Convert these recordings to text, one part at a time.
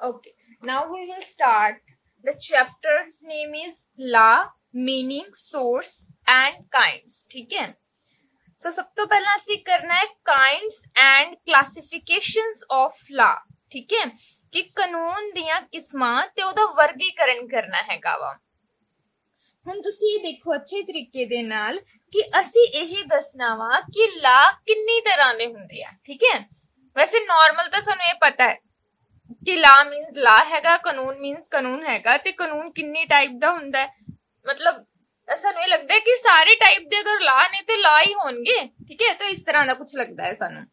Okay, now we will start. The chapter name is law, meaning, source and kinds. ठीक है? So सब तो पहला ਅਸੀਂ करना है kinds and classifications of law. ठीक है? कि ਕਾਨੂੰਨ ਦੀਆਂ ਕਿਸਮਾਂ ਤੇ ਉਹਦਾ ਵਰਗੀਕਰਨ ਕਰਨਾ ਹੈਗਾ ਵਾ। ਹੁਣ ਤੁਸੀਂ ਦੇਖੋ ਅੱਛੇ ਤਰੀਕੇ ਦੇ ਨਾਲ ਕਿ ਅਸੀਂ ਇਹ ਦੱਸਣਾ ਵਾ ਕਿ ਲਾ ਕਿੰਨੀ ਤਰ੍ਹਾਂ ਦੇ ਹੁੰਦੇ ਆ। ਠੀਕ ਹੈ? ਵੈਸੇ ਨਾਰਮਲ ਤਾਂ ਸਾਨੂੰ ਇਹ ਪਤਾ ਹੈ ਕਿ ਲਾ ਮੀਨਸ ਲਾ ਹੈਗਾ, ਕਾਨੂੰਨ ਮੀਨਸ ਕਾਨੂੰਨ ਹੈਗਾ, ਤੇ ਕਾਨੂੰਨ ਕਿੰਨੀ ਟਾਈਪ ਦਾ ਹੁੰਦਾ ਹੈ। ਮਤਲਬ ਸਾਨੂੰ ਇਹ ਲੱਗਦਾ ਹੈ ਕਿ ਸਾਰੇ ਟਾਈਪ ਦੇ ਅਗਰ ਲਾ ਨੇ ਤੇ ਲਾ ਹੀ ਹੋਣਗੇ। ਠੀਕ ਹੈ? ਤਾਂ ਇਸ ਤਰ੍ਹਾਂ ਦਾ ਕੁਝ ਲੱਗਦਾ ਹੈ ਸਾਨੂੰ,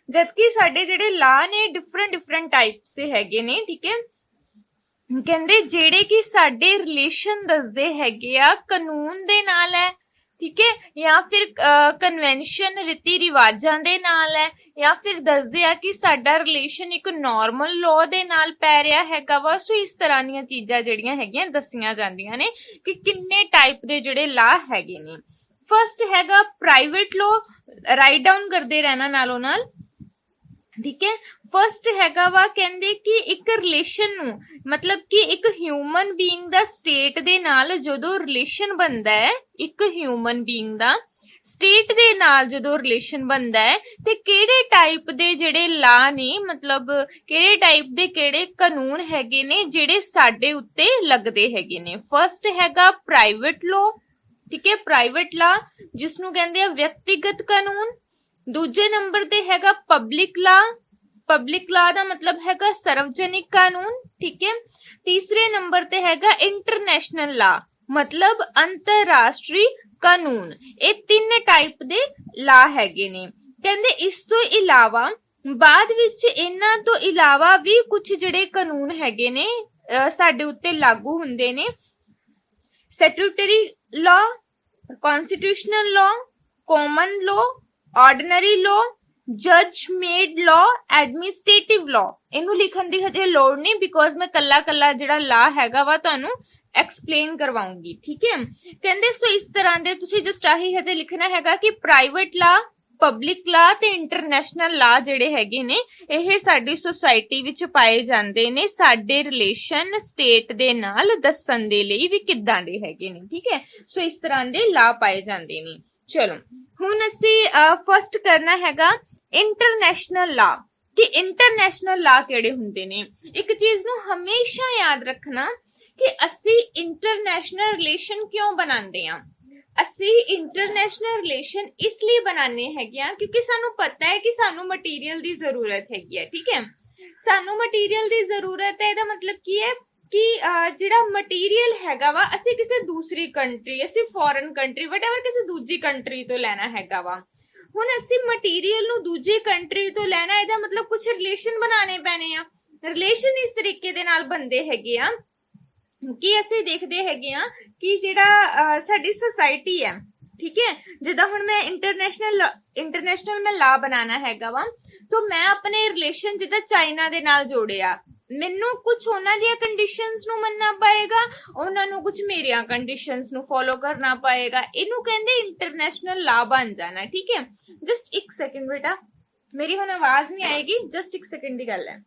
ਜਦਕਿ ਸਾਡੇ ਜਿਹੜੇ ਲਾ ਨੇ ਡਿਫਰੈਂਟ ਟਾਈਪਸ ਦੇ ਹੈਗੇ ਨੇ। ਠੀਕ ਹੈ? ਕਹਿੰਦੇ ਜਿਹੜੇ ਕਿ ਸਾਡੇ ਰਿਲੇਸ਼ਨ ਦੱਸਦੇ ਹੈਗੇ ਆ ਕਾਨੂੰਨ ਦੇ ਨਾਲ ਹੈ। ਠੀਕ ਹੈ? ਜਾਂ ਫਿਰ ਕਨਵੈਨਸ਼ਨ ਰੀਤੀ ਰਿਵਾਜਾਂ ਦੇ ਨਾਲ ਹੈ, ਜਾਂ ਫਿਰ ਦੱਸਦੇ ਆ ਕਿ ਸਾਡਾ ਰਿਲੇਸ਼ਨ ਇੱਕ ਨਾਰਮਲ ਲਾਅ ਦੇ ਨਾਲ ਪੈ ਰਿਹਾ ਹੈਗਾ ਵਾ। ਸੋ ਇਸ ਤਰ੍ਹਾਂ ਦੀਆਂ ਚੀਜ਼ਾਂ ਜਿਹੜੀਆਂ ਹੈਗੀਆਂ ਦੱਸੀਆਂ ਜਾਂਦੀਆਂ ਨੇ ਕਿ ਕਿੰਨੇ ਟਾਈਪ ਦੇ ਜਿਹੜੇ ਲਾਅ ਹੈਗੇ ਨੇ। ਫਸਟ ਹੈਗਾ ਪ੍ਰਾਈਵੇਟ ਲਾਅ, ਰਾਈਟ ਡਾਊਨ ਕਰਦੇ ਰਹਿਣਾ ਨਾਲੋਂ ਨਾਲ। ਠੀਕ ਹੈ? ਫਸਟ ਹੈਗਾ ਵਾ ਕਹਿੰਦੇ ਕਿ ਇੱਕ ਰਿਲੇਸ਼ਨ ਨੂੰ, ਮਤਲਬ ਕਿ ਇੱਕ ਹਿਊਮਨ ਬੀਇੰਗ ਦਾ ਸਟੇਟ ਦੇ ਨਾਲ ਜਦੋਂ ਰਿਲੇਸ਼ਨ ਬਣਦਾ ਹੈ, ਇੱਕ ਹਿਊਮਨ ਬੀਇੰਗ ਦਾ ਸਟੇਟ ਦੇ ਨਾਲ ਜਦੋਂ ਰਿਲੇਸ਼ਨ ਬਣਦਾ ਹੈ ਤੇ ਕਿਹੜੇ ਟਾਈਪ ਦੇ ਜਿਹੜੇ ਲਾ ਨੇ, ਮਤਲਬ ਕਿਹੜੇ ਟਾਈਪ ਦੇ ਕਿਹੜੇ ਕਾਨੂੰਨ ਹੈਗੇ ਨੇ ਜਿਹੜੇ ਸਾਡੇ ਉੱਤੇ ਲੱਗਦੇ ਹੈਗੇ ਨੇ। ਫਸਟ ਹੈਗਾ ਪ੍ਰਾਈਵੇਟ ਲਾਅ। ਠੀਕ ਹੈ? ਪ੍ਰਾਈਵੇਟ ਲਾਅ ਜਿਸ ਨੂੰ ਕਹਿੰਦੇ ਆ ਵਿਅਕਤੀਗਤ ਕਾਨੂੰਨ। ਦੂਜੇ ਨੰਬਰ ਤੇ ਹੈਗਾ ਪਬਲਿਕ ਲਾ। ਪਬਲਿਕ ਲਾ ਦਾ ਮਤਲਬ ਹੈਗਾ ਸਰਵਜਨਿਕ ਕਾਨੂੰਨ। ਠੀਕ ਹੈ? ਤੀਸਰੇ ਨੰਬਰ ਤੇ ਹੈਗਾ ਇੰਟਰਨੈਸ਼ਨਲ ਲਾ, ਮਤਲਬ ਅੰਤਰਰਾਸ਼ਟਰੀ ਕਾਨੂੰਨ। ਇਹ ਤਿੰਨ ਟਾਈਪ ਦੇ ਲਾ ਹੈਗੇ ਨੇ। ਕਹਿੰਦੇ ਇਸ ਤੋਂ ਇਲਾਵਾ ਬਾਅਦ ਵਿੱਚ ਇਹਨਾਂ ਤੋਂ ਇਲਾਵਾ ਵੀ ਕੁਝ ਜਿਹੜੇ ਕਾਨੂੰਨ ਹੈਗੇ ਨੇ ਸਾਡੇ ਉੱਤੇ ਲਾਗੂ ਹੁੰਦੇ ਨੇ। ਸਟੈਟੂਟਰੀ ਲਾ, ਕਨਸਟੀਟਿਊਸ਼ਨਲ ਲਾ, ਕਾਮਨ ਲਾ, ਆਰਡੀਨਰੀ ਲਾ, ਜੱਜ ਮੇਡ ਲਾ, ਐਡਮਿਨਿਸਟ੍ਰੇਟਿਵ ਲਾ। ਇਹਨੂੰ ਲਿਖਣ ਦੀ ਹਜੇ ਲੋੜ ਨਹੀਂ, ਬਿਕੋਜ਼ ਮੈਂ ਕੱਲਾ ਜਿਹੜਾ ਲਾ ਹੈਗਾ ਵਾ ਤੁਹਾਨੂੰ ਐਕਸਪਲੇਨ ਕਰਵਾਉਂਗੀ। ਠੀਕ ਹੈ? ਕਹਿੰਦੇ ਸੋ ਇਸ ਤਰ੍ਹਾਂ ਦੇ ਤੁਸੀਂ ਜਸਟ ਆਹੀ ਹਜੇ ਲਿਖਣਾ ਹੈਗਾ ਕਿ ਪ੍ਰਾਈਵੇਟ ਲਾ, ਪਬਲਿਕ ਲਾ ਤੇ ਇੰਟਰਨੈਸ਼ਨਲ ਲਾ ਜਿਹੜੇ ਹੈਗੇ ਨੇ ਇਹ ਸਾਡੀ ਸੁਸਾਇਟੀ ਵਿੱਚ ਪਾਏ ਜਾਂਦੇ ਨੇ ਸਾਡੇ ਰਿਲੇਸ਼ਨ ਸਟੇਟ ਦੇ ਨਾਲ ਦੱਸਣ ਦੇ ਲਈ ਵੀ ਕਿੱਦਾਂ ਦੇ ਹੈਗੇ ਨੇ। ਠੀਕ ਹੈ? ਸੋ ਇਸ ਤਰ੍ਹਾਂ ਦੇ ਲਾ ਪਾਏ ਜਾਂਦੇ ਨੇ। ਚਲੋ ਹੁਣ ਅਸੀਂ ਫਸਟ ਕਰਨਾ ਹੈਗਾ ਇੰਟਰਨੈਸ਼ਨਲ ਲਾ, ਕਿ ਇੰਟਰਨੈਸ਼ਨਲ ਲਾ ਕਿਹੜੇ ਹੁੰਦੇ ਨੇ। ਇੱਕ ਚੀਜ਼ ਨੂੰ ਹਮੇਸ਼ਾ ਯਾਦ ਰੱਖਣਾ ਕਿ ਅਸੀਂ ਇੰਟਰਨੈਸ਼ਨਲ ਰਿਲੇਸ਼ਨ ਕਿਉਂ ਬਣਾਉਂਦੇ ਆ। ਅਸੀਂ ਇੰਟਰਨੈਸ਼ਨਲ ਰਿਲੇਸ਼ਨ ਇਸ ਲਈ ਬਣਾਉਂਦੇ ਹੈਗੇ ਆ ਕਿਉਂਕਿ ਸਾਨੂੰ ਪਤਾ ਹੈ ਕਿ ਸਾਨੂੰ ਮਟੀਰੀਅਲ ਦੀ ਜ਼ਰੂਰਤ ਹੈਗੀ ਹੈ। ਠੀਕ ਹੈ? ਸਾਨੂੰ ਮਟੀਰੀਅਲ ਦੀ ਜ਼ਰੂਰਤ ਹੈ, ਇਹਦਾ ਮਤਲਬ ਕੀ ਹੈ ਕਿ ਜਿਹੜਾ ਮਟੀਰੀਅਲ ਹੈਗਾ ਵਾ ਅਸੀਂ ਕਿਸੇ ਦੂਸਰੀ ਕੰਟਰੀ, ਅਸੀਂ ਫੋਰਨ ਕੰਟਰੀ, ਵਟਐਵਰ ਕਿਸੇ ਦੂਜੀ ਕੰਟਰੀ ਤੋਂ ਲੈਣਾ ਹੈਗਾ ਵਾ। ਹੁਣ ਅਸੀਂ ਮਟੀਰੀਅਲ ਨੂੰ ਦੂਜੀ ਕੰਟਰੀ ਤੋਂ ਲੈਣਾ, ਇਹਦਾ ਮਤਲਬ ਕੁਝ ਰਿਲੇਸ਼ਨ ਬਣਾਉਣੇ ਪੈਣੇ ਆ। ਰਿਲੇਸ਼ਨ ਇਸ ਤਰੀਕੇ ਦੇ ਨਾਲ ਬਣਦੇ ਹੈਗੇ ਆ ਕਿ ਅਸੀਂ ਦੇਖਦੇ ਹੈਗੇ ਆ ਕਿ ਜਿਹੜਾ ਸਾਡੀ ਸੁਸਾਇਟੀ ਹੈ। ਠੀਕ ਹੈ? ਜਿੱਦਾਂ ਹੁਣ ਮੈਂ ਇੰਟਰਨੈਸ਼ਨਲ ਮੈਂ ਲਾ ਬਣਾਉਣਾ ਹੈਗਾ ਵਾ, ਤਾਂ ਮੈਂ ਆਪਣੇ ਰਿਲੇਸ਼ਨ ਜਿੱਦਾਂ ਚਾਈਨਾ ਦੇ ਨਾਲ ਜੋੜਿਆ, ਮੈਨੂੰ ਕੁਝ ਉਹਨਾਂ ਦੀਆਂ ਕੰਡੀਸ਼ਨਸ ਨੂੰ ਮੰਨਣਾ ਪਏਗਾ, ਉਹਨਾਂ ਨੂੰ ਕੁਝ ਮੇਰੀਆਂ ਕੰਡੀਸ਼ਨਸ ਨੂੰ ਫੋਲੋ ਕਰਨਾ ਪਏਗਾ। ਇਹਨੂੰ ਕਹਿੰਦੇ ਇੰਟਰਨੈਸ਼ਨਲ ਲਾ ਬਣ ਜਾਣਾ। ਠੀਕ ਹੈ? ਜਸਟ ਇੱਕ ਸੈਕਿੰਡ ਬੇਟਾ, ਮੇਰੀ ਹੁਣ ਆਵਾਜ਼ ਨਹੀਂ ਆਏਗੀ, ਜਸਟ ਇੱਕ ਸੈਕਿੰਡ ਦੀ ਗੱਲ ਹੈ।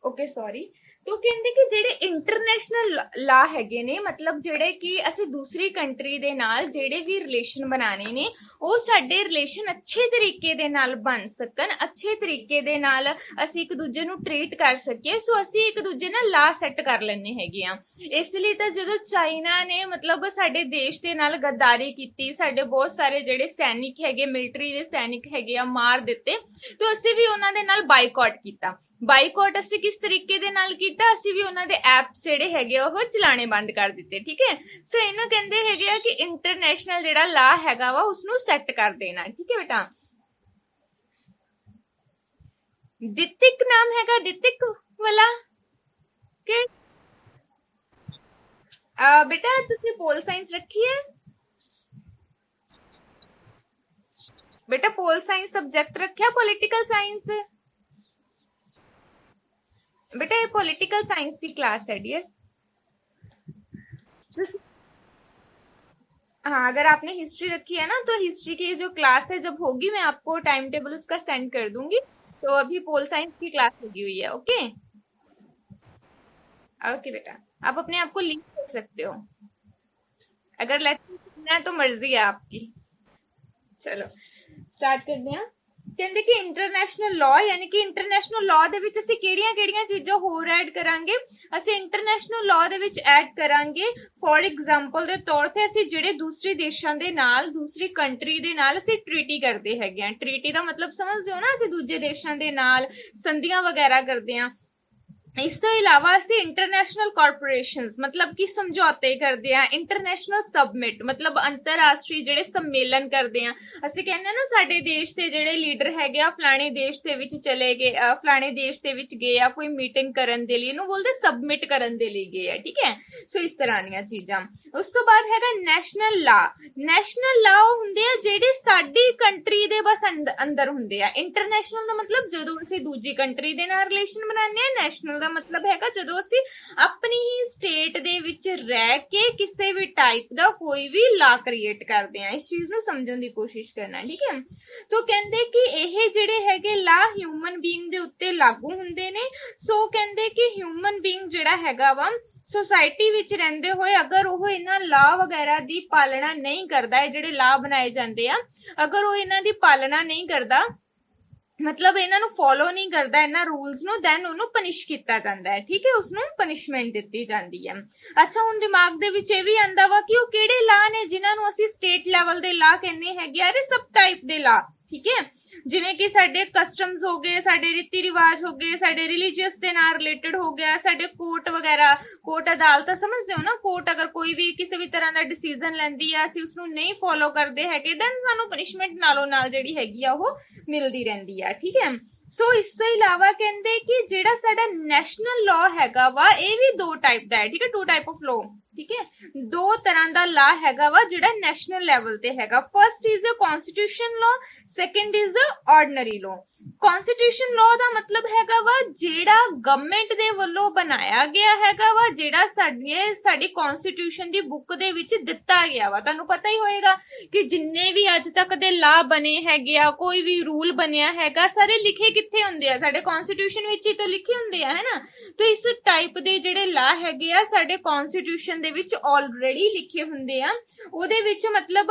Okay sorry. तो ਕਹਿੰਦੇ ਕਿ ਜਿਹੜੇ ਇੰਟਰਨੈਸ਼ਨਲ ਲਾ ਹੈਗੇ ਨੇ, ਮਤਲਬ ਜਿਹੜੇ ਕਿ ਅਸੀਂ ਦੂਸਰੀ ਕੰਟਰੀ ਦੇ ਨਾਲ ਜਿਹੜੇ ਵੀ ਰਿਲੇਸ਼ਨ ਬਣਾਣੇ ਨੇ ਉਹ ਸਾਡੇ ਰਿਲੇਸ਼ਨ ਅੱਛੇ ਤਰੀਕੇ ਦੇ ਨਾਲ ਬਣ ਸਕਣ, ਅੱਛੇ ਤਰੀਕੇ ਦੇ ਨਾਲ ਅਸੀਂ ਇੱਕ ਦੂਜੇ ਨੂੰ ਟ੍ਰੀਟ ਕਰ ਸਕੀਏ। ਸੋ ਅਸੀਂ ਇੱਕ ਦੂਜੇ ਨਾਲ ਲਾ ਸੈੱਟ ਕਰ ਲੈਣੇ ਹੈਗੇ ਆ। ਇਸ ਲਈ ਤਾਂ ਜਦੋਂ ਚਾਈਨਾ ਨੇ ਮਤਲਬ ਸਾਡੇ ਦੇਸ਼ ਦੇ ਨਾਲ ਗੱਦਾਰੀ ਕੀਤੀ, ਸਾਡੇ ਬਹੁਤ ਸਾਰੇ ਜਿਹੜੇ ਸੈਨਿਕ ਹੈਗੇ, ਮਿਲਟਰੀ ਦੇ ਸੈਨਿਕ ਹੈਗੇ ਆ, ਮਾਰ ਦਿੱਤੇ, ਤਾਂ ਅਸੀਂ ਵੀ ਉਹਨਾਂ ਦੇ ਨਾਲ ਬਾਈਕਾਟ ਕੀਤਾ। ਬਾਈਕਾਟ ਅਸੀਂ ਕਿਸ ਤਰੀਕੇ ਦੇ ਨਾਲ ਕੀਤਾ, ਅਸੀਂ ਵੀ ਉਹਨਾਂ ਦੇ ਐਪਸ ਜਿਹੜੇ ਹੈਗੇ ਉਹ ਚਲਾਣੇ ਬੰਦ ਕਰ ਦਿੱਤੇ। ਠੀਕ ਹੈ, ਸੋ ਇਹਨੂੰ ਕਹਿੰਦੇ ਹੈਗੇ ਆ ਕਿ ਇੰਟਰਨੈਸ਼ਨਲ ਜਿਹੜਾ ਲਾ ਹੈਗਾ ਵਾ ਉਸਨੂੰ ਸੈੱਟ ਕਰ ਦੇਣਾ। ਠੀਕ ਹੈ ਬੇਟਾ, ਦਿਤਿਕ ਨਾਮ ਹੈਗਾ, ਦਿਤਿਕ ਵਾਲਾ ਕਿ ਬੇਟਾ ਤੁਸੀਂ ਪੋਲ ਸਾਇੰਸ ਰੱਖੀ ਹੈ बेटा? पोल साइंस सब्जेक्ट रखा, पॉलिटिकल साइंस बेटा? ये पॉलिटिकल साइंस की क्लास है डियर। हाँ, अगर आपने हिस्ट्री रखी है ना तो हिस्ट्री की जो क्लास है जब होगी मैं आपको टाइम टेबल उसका सेंड कर दूंगी। तो अभी पोल साइंस की क्लास लगी हुई है। ओके ओके बेटा, आप अपने आप को लीव कर सकते हो, अगर लेक्चर सुनना है तो मर्जी है आपकी। चलो ਸਟਾਰਟ ਕਰਦੇ ਹਾਂ। ਕਹਿੰਦੇ ਕਿ ਇੰਟਰਨੈਸ਼ਨਲ ਲਾਅ, ਯਾਨੀ ਕਿ ਇੰਟਰਨੈਸ਼ਨਲ ਲਾਅ ਦੇ ਵਿੱਚ ਅਸੀਂ ਕਿਹੜੀਆਂ ਚੀਜ਼ਾਂ ਹੋਰ ਐਡ ਕਰਾਂਗੇ? ਅਸੀਂ ਇੰਟਰਨੈਸ਼ਨਲ ਲਾਅ ਦੇ ਵਿੱਚ ਐਡ ਕਰਾਂਗੇ ਫੋਰ ਐਗਜ਼ਾਮਪਲ ਦੇ ਤੌਰ ਤੇ ਅਸੀਂ ਜਿਹੜੇ ਦੂਸਰੇ ਦੇਸ਼ਾਂ ਦੇ ਨਾਲ, ਦੂਸਰੀ ਕੰਟਰੀ ਦੇ ਨਾਲ ਅਸੀਂ ਟ੍ਰੀਟੀ ਕਰਦੇ ਹੈਗੇ ਆ। ਟ੍ਰੀਟੀ ਦਾ ਮਤਲਬ ਸਮਝਦੇ ਹੋ ਨਾ, ਅਸੀਂ ਦੂਜੇ ਦੇਸ਼ਾਂ ਦੇ ਨਾਲ ਸੰਧੀਆਂ ਵਗੈਰਾ ਕਰਦੇ ਆ। ਇਸ ਤੋਂ ਇਲਾਵਾ ਅਸੀਂ ਇੰਟਰਨੈਸ਼ਨਲ ਕਾਰਪੋਰੇਸ਼ਨਸ ਮਤਲਬ ਕਿ ਸਮਝੌਤੇ ਕਰਦੇ ਆ। ਇੰਟਰਨੈਸ਼ਨਲ ਸਬਮਿਟ ਮਤਲਬ ਅੰਤਰਰਾਸ਼ਟਰੀ ਜਿਹੜੇ ਸੰਮੇਲਨ ਕਰਦੇ ਆ। ਅਸੀਂ ਕਹਿੰਦੇ ਨਾ ਸਾਡੇ ਦੇਸ਼ ਦੇ ਜਿਹੜੇ ਲੀਡਰ ਹੈਗੇ ਆ ਫਲਾਣੇ ਦੇਸ਼ ਦੇ ਵਿੱਚ ਚਲੇ ਗਏ, ਫਲਾਣੇ ਦੇਸ਼ ਦੇ ਵਿੱਚ ਗਏ ਆ ਕੋਈ ਮੀਟਿੰਗ ਕਰਨ ਦੇ ਲਈ, ਇਹਨੂੰ ਬੋਲਦੇ ਸਬਮਿਟ ਕਰਨ ਦੇ ਲਈ ਗਏ ਆ। ਠੀਕ ਹੈ, ਸੋ ਇਸ ਤਰ੍ਹਾਂ ਦੀਆਂ ਚੀਜ਼ਾਂ। ਉਸ ਤੋਂ ਬਾਅਦ ਹੈਗਾ ਨੈਸ਼ਨਲ ਲਾ। ਨੈਸ਼ਨਲ ਲਾ ਹੁੰਦੇ ਆ ਜਿਹੜੇ ਸਾਡੀ ਕੰਟਰੀ ਦੇ ਬਸ ਅੰਦਰ ਹੁੰਦੇ ਆ। ਇੰਟਰਨੈਸ਼ਨਲ ਦਾ ਮਤਲਬ ਜਦੋਂ ਅਸੀਂ ਦੂਜੀ ਕੰਟਰੀ ਦੇ ਨਾਲ ਰਿਲੇਸ਼ਨ ਬਣਾਉਂਦੇ ਆ। ਨੈਸ਼ਨਲ ਦਾ ਮਤਲਬ ਹੈਗਾ ਜਦੋਂ ਅਸੀਂ ਆਪਣੀ ਹੀ ਸਟੇਟ ਦੇ ਵਿੱਚ ਰਹਿ ਕੇ ਕਿਸੇ ਵੀ ਟਾਈਪ ਦਾ ਕੋਈ ਵੀ ਲਾ ਕ੍ਰੀਏਟ ਕਰਦੇ ਆ। ਇਸ ਚੀਜ਼ ਨੂੰ ਸਮਝਣ ਦੀ ਕੋਸ਼ਿਸ਼ ਕਰਨਾ। ਠੀਕ ਹੈ, ਤੋਂ ਕਹਿੰਦੇ ਕਿ ਇਹ ਜਿਹੜੇ ਹੈਗੇ ਲਾ ਹਿਊਮਨ ਬੀਇੰਗ ਦੇ ਉੱਤੇ ਲਾਗੂ ਹੁੰਦੇ ਨੇ। ਸੋ ਕਹਿੰਦੇ ਕਿ ਹਿਊਮਨ ਬੀਇੰਗ ਜਿਹੜਾ ਹੈਗਾ ਵਾ ਸੋਸਾਇਟੀ ਵਿੱਚ ਰਹਿੰਦੇ ਹੋਏ ਅਗਰ ਉਹ ਇਹਨਾਂ ਲਾ ਵਗੈਰਾ ਦੀ ਪਾਲਣਾ ਨਹੀਂ ਕਰਦਾ, ਇਹ ਜਿਹੜੇ ਲਾ ਬਣਾਏ ਜਾਂਦੇ ਆ ਅਗਰ ਉਹ ਇਹਨਾਂ ਦੀ ਪਾਲਣਾ ਨਹੀਂ ਕਰਦਾ, ਮਤਲਬ ਇਹਨਾਂ ਨੂੰ ਫੋਲੋ ਨਹੀਂ ਕਰਦਾ ਇਹਨਾਂ ਰੂਲਸ ਨੂੰ, ਦੈਨ ਉਹਨੂੰ ਪਨਿਸ਼ ਕੀਤਾ ਜਾਂਦਾ ਹੈ। ਠੀਕ ਹੈ, ਉਸਨੂੰ ਪਨਿਸ਼ਮੈਂਟ ਦਿੱਤੀ ਜਾਂਦੀ ਹੈ। ਅੱਛਾ, ਹੁਣ ਦਿਮਾਗ ਦੇ ਵਿੱਚ ਇਹ ਵੀ ਆਂਦਾ ਵਾ ਕਿ ਉਹ ਕਿਹੜੇ ਲਾ ਨੇ ਜਿਨ੍ਹਾਂ ਨੂੰ ਅਸੀਂ ਸਟੇਟ ਲੈਵਲ ਦੇ ਲਾ ਕਹਿੰਦੇ ਹੈਗੇ ਆ, ਸਬ ਟਾਈਪ ਦੇ ਲਾ। ਠੀਕ ਹੈ, ਜਿਵੇਂ ਕਿ ਸਾਡੇ ਕਸਟਮਸ ਹੋ ਗਏ, ਸਾਡੇ ਰੀਤੀ ਰਿਵਾਜ ਹੋ ਗਏ, ਸਾਡੇ ਰਿਲੀਜੀਅਸ ਦੇ ਨਾਲ ਰਿਲੇਟਡ ਹੋ ਗਿਆ, ਸਾਡੇ ਕੋਰਟ ਵਗੈਰਾ, ਕੋਰਟ ਅਦਾਲਤਾਂ ਸਮਝਦੇ ਹੋ ਨਾ। ਕੋਰਟ ਅਗਰ ਕੋਈ ਵੀ ਕਿਸੇ ਵੀ ਤਰ੍ਹਾਂ ਦਾ ਡਿਸੀਜਨ ਲੈਂਦੀ ਆ, ਅਸੀਂ ਉਸਨੂੰ ਨਹੀਂ ਫੋਲੋ ਕਰਦੇ ਹੈਗੇ, ਦੈਨ ਸਾਨੂੰ ਪਨਿਸ਼ਮੈਂਟ ਨਾਲੋਂ ਨਾਲ ਜਿਹੜੀ ਹੈਗੀ ਆ ਉਹ ਮਿਲਦੀ ਰਹਿੰਦੀ ਆ। ਠੀਕ ਹੈ, ਸੋ ਇਸ ਤੋਂ ਇਲਾਵਾ ਕਹਿੰਦੇ ਕਿ ਜਿਹੜਾ ਸਾਡਾ ਨੈਸ਼ਨਲ ਲਾਅ ਹੈਗਾ ਵਾ ਇਹ ਵੀ ਦੋ ਟਾਈਪ ਦਾ ਹੈ। ਠੀਕ ਹੈ, ਟੂ ਟਾਈਪ ਆਫ ਲਾਅ। ਠੀਕ ਹੈ, ਦੋ ਤਰ੍ਹਾਂ ਦਾ ਲਾ ਹੈਗਾ ਵਾ ਜਿਹੜਾ ਨੈਸ਼ਨਲ ਲੈਵਲ ਤੇ ਹੈਗਾ। First is a constitution law, second is a ordinary law. Constitution law ਦਾ ਮਤਲਬ ਹੈਗਾ ਵਾ ਜਿਹੜਾ ਗਵਰਨਮੈਂਟ ਦੇ ਵੱਲੋਂ ਬਣਾਇਆ ਗਿਆ ਹੈਗਾ ਵਾ, ਜਿਹੜਾ ਸਾਡੀ ਕਨਸਟੀਟਿਊਸ਼ਨ ਦੀ ਬੁੱਕ ਦੇ ਵਿੱਚ ਦਿੱਤਾ ਗਿਆ ਵਾ। ਤੁਹਾਨੂੰ ਪਤਾ ਹੀ ਹੋਏਗਾ ਕਿ ਜਿੰਨੇ ਵੀ ਅੱਜ ਤੱਕ ਦੇ ਲਾ ਬਣੇ ਹੈਗੇ ਆ, ਕੋਈ ਵੀ ਰੂਲ ਬਣਿਆ ਹੈਗਾ, ਸਾਰੇ ਲਿਖੇ ਕਿੱਥੇ ਹੁੰਦੇ ਆ? ਸਾਡੇ ਕਨਸਟੀਟਿਊਸ਼ਨ ਵਿੱਚ ਹੀ ਤਾਂ ਲਿਖੇ ਹੁੰਦੇ ਆ, ਹੈ ਨਾ। ਤਾਂ ਇਸ ਟਾਈਪ ਦੇ ਜਿਹੜੇ ਲਾ ਹੈਗੇ ਆ ਸਾਡੇ ਕਨਸਟੀਟਿਊਸ਼ਨ ਦੇ ਵਿੱਚ ਆਲਰੇਡੀ ਲਿਖੇ ਹੁੰਦੇ ਆ। ਉਹਦੇ ਵਿੱਚ ਮਤਲਬ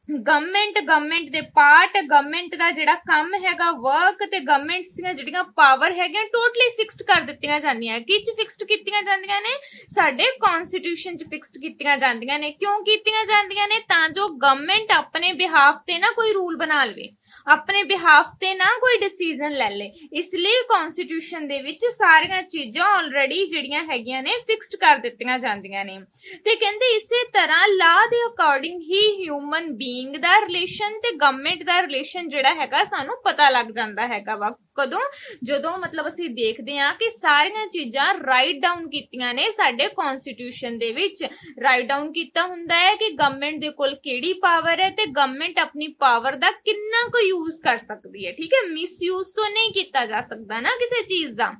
ਗਵਰਨਮੈਂਟ ਦੇ ਪਾਰਟ, ਗਵਰਨਮੈਂਟ ਦਾ ਜਿਹੜਾ ਕੰਮ ਹੈਗਾ, ਵਰਕ ਤੇ ਗਵਰਨਮੈਂਟਸ ਦੀਆਂ ਜਿਹੜੀਆਂ ਪਾਵਰ ਹੈਗੀਆਂ ਟੋਟਲੀ ਫਿਕਸਡ ਕਰ ਦਿੱਤੀਆਂ ਜਾਂਦੀਆਂ। ਕਿੱਚ ਫਿਕਸਡ ਕੀਤੀਆਂ ਜਾਂਦੀਆਂ ਨੇ? ਸਾਡੇ ਕਨਸਟੀਟਿਊਸ਼ਨ 'ਚ ਫਿਕਸਡ ਕੀਤੀਆਂ ਜਾਂਦੀਆਂ ਨੇ। ਕਿਉਂ ਕੀਤੀਆਂ ਜਾਂਦੀਆਂ ਨੇ? ਤਾਂ ਜੋ ਗਵਰਨਮੈਂਟ ਆਪਣੇ ਬਿਹਾਫ ਤੇ ਨਾ ਕੋਈ ਰੂਲ ਬਣਾ ਲਵੇ, ਆਪਣੇ ਬਿਹਾਫ ਤੇ ਨਾ ਕੋਈ ਡਿਸੀਜਨ ਲੈ ਲੇ। ਇਸ ਲਈ ਕਨਸਟੀਟਿਊਸ਼ਨ ਦੇ ਵਿੱਚ ਸਾਰੀਆਂ ਚੀਜ਼ਾਂ ਆਲਰੇਡੀ ਜਿਹੜੀਆਂ ਹੈਗੀਆਂ ਨੇ ਫਿਕਸਡ ਕਰ ਦਿੱਤੀਆਂ ਜਾਂਦੀਆਂ ਨੇ। ਤੇ ਕਹਿੰਦੇ ਇਸੇ ਤਰ੍ਹਾਂ ਲਾ ਦੇ ਅਕੋਰਡਿੰਗ ਹੀ ਹਿਊਮਨ ਬੀਇੰਗ ਦਾ ਰਿਲੇਸ਼ਨ ਤੇ ਗਵਰਨਮੈਂਟ ਦਾ ਰਿਲੇਸ਼ਨ ਜਿਹੜਾ ਹੈਗਾ ਸਾਨੂੰ ਪਤਾ ਲੱਗ ਜਾਂਦਾ ਹੈਗਾ ਵਾ। ਕਦੋਂ? ਜਦੋਂ ਮਤਲਬ ਅਸੀਂ ਦੇਖਦੇ ਹਾਂ ਕਿ ਸਾਰੀਆਂ ਚੀਜ਼ਾਂ ਰਾਈਟ ਡਾਊਨ ਕੀਤੀਆਂ ਨੇ ਸਾਡੇ ਕਨਸਟੀਟਿਊਸ਼ਨ ਦੇ ਵਿੱਚ। ਰਾਈਟ ਡਾਊਨ ਕੀਤਾ ਹੁੰਦਾ ਹੈ ਕਿ ਗਵਰਨਮੈਂਟ ਦੇ ਕੋਲ ਕਿਹੜੀ ਪਾਵਰ ਹੈ ਤੇ ਗਵਰਨਮੈਂਟ ਆਪਣੀ ਪਾਵਰ ਦਾ ਕਿੰਨਾ ਕੁ ਯੂਜ਼ ਕਰ ਸਕਦੀ ਹੈ। ਠੀਕ ਹੈ, ਮਿਸਯੂਜ਼ ਤਾਂ ਨਹੀਂ ਕੀਤਾ ਜਾ ਸਕਦਾ ਨਾ ਕਿਸੇ ਚੀਜ਼ ਦਾ।